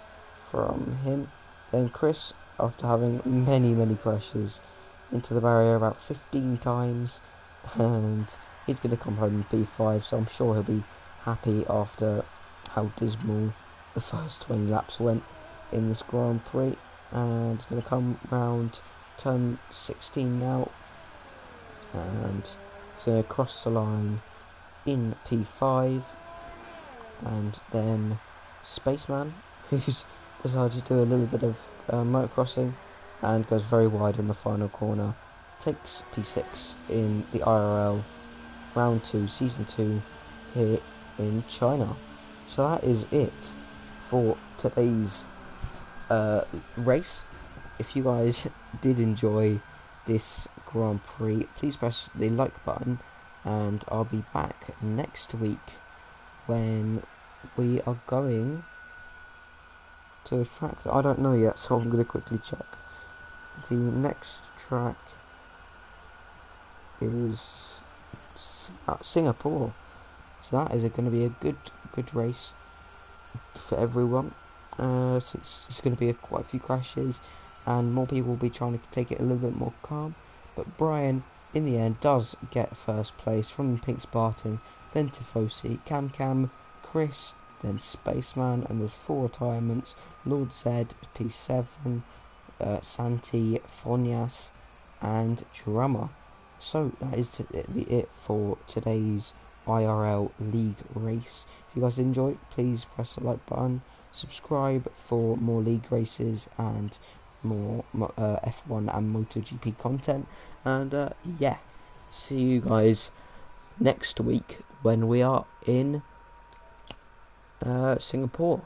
from him. Then Chris, after having many crashes into the barrier about 15 times, and he's going to come home in P5, so I'm sure he'll be happy after how dismal the first 20 laps went in this Grand Prix. And he's going to come round turn 16 now, and he's going to cross the line in P5, and then Spaceman, who's decided to do a little bit of motocrossing and goes very wide in the final corner, takes P6 in the IRL Round 2 Season 2 here in China. So that is it for today's race. If you guys did enjoy this Grand Prix, please press the like button, and I'll be back next week when we are going to a track that I don't know yet, so I'm going to quickly check. The next track is Singapore, so that is going to be a good race for everyone. So it's going to be quite a few crashes, and more people will be trying to take it a little bit more calm. But Brian, in the end, does get first place from the Pink Spartan, then Tifosi, Cam, Chris, then Spaceman, and there's 4 retirements: Lord Zed, P7, Santi, Fonias, and Drummer. So that is it for today's IRL League race. If you guys enjoyed, please press the like button, subscribe for more league races and more F1 and MotoGP content, and yeah, see you guys next week when we are in Singapore.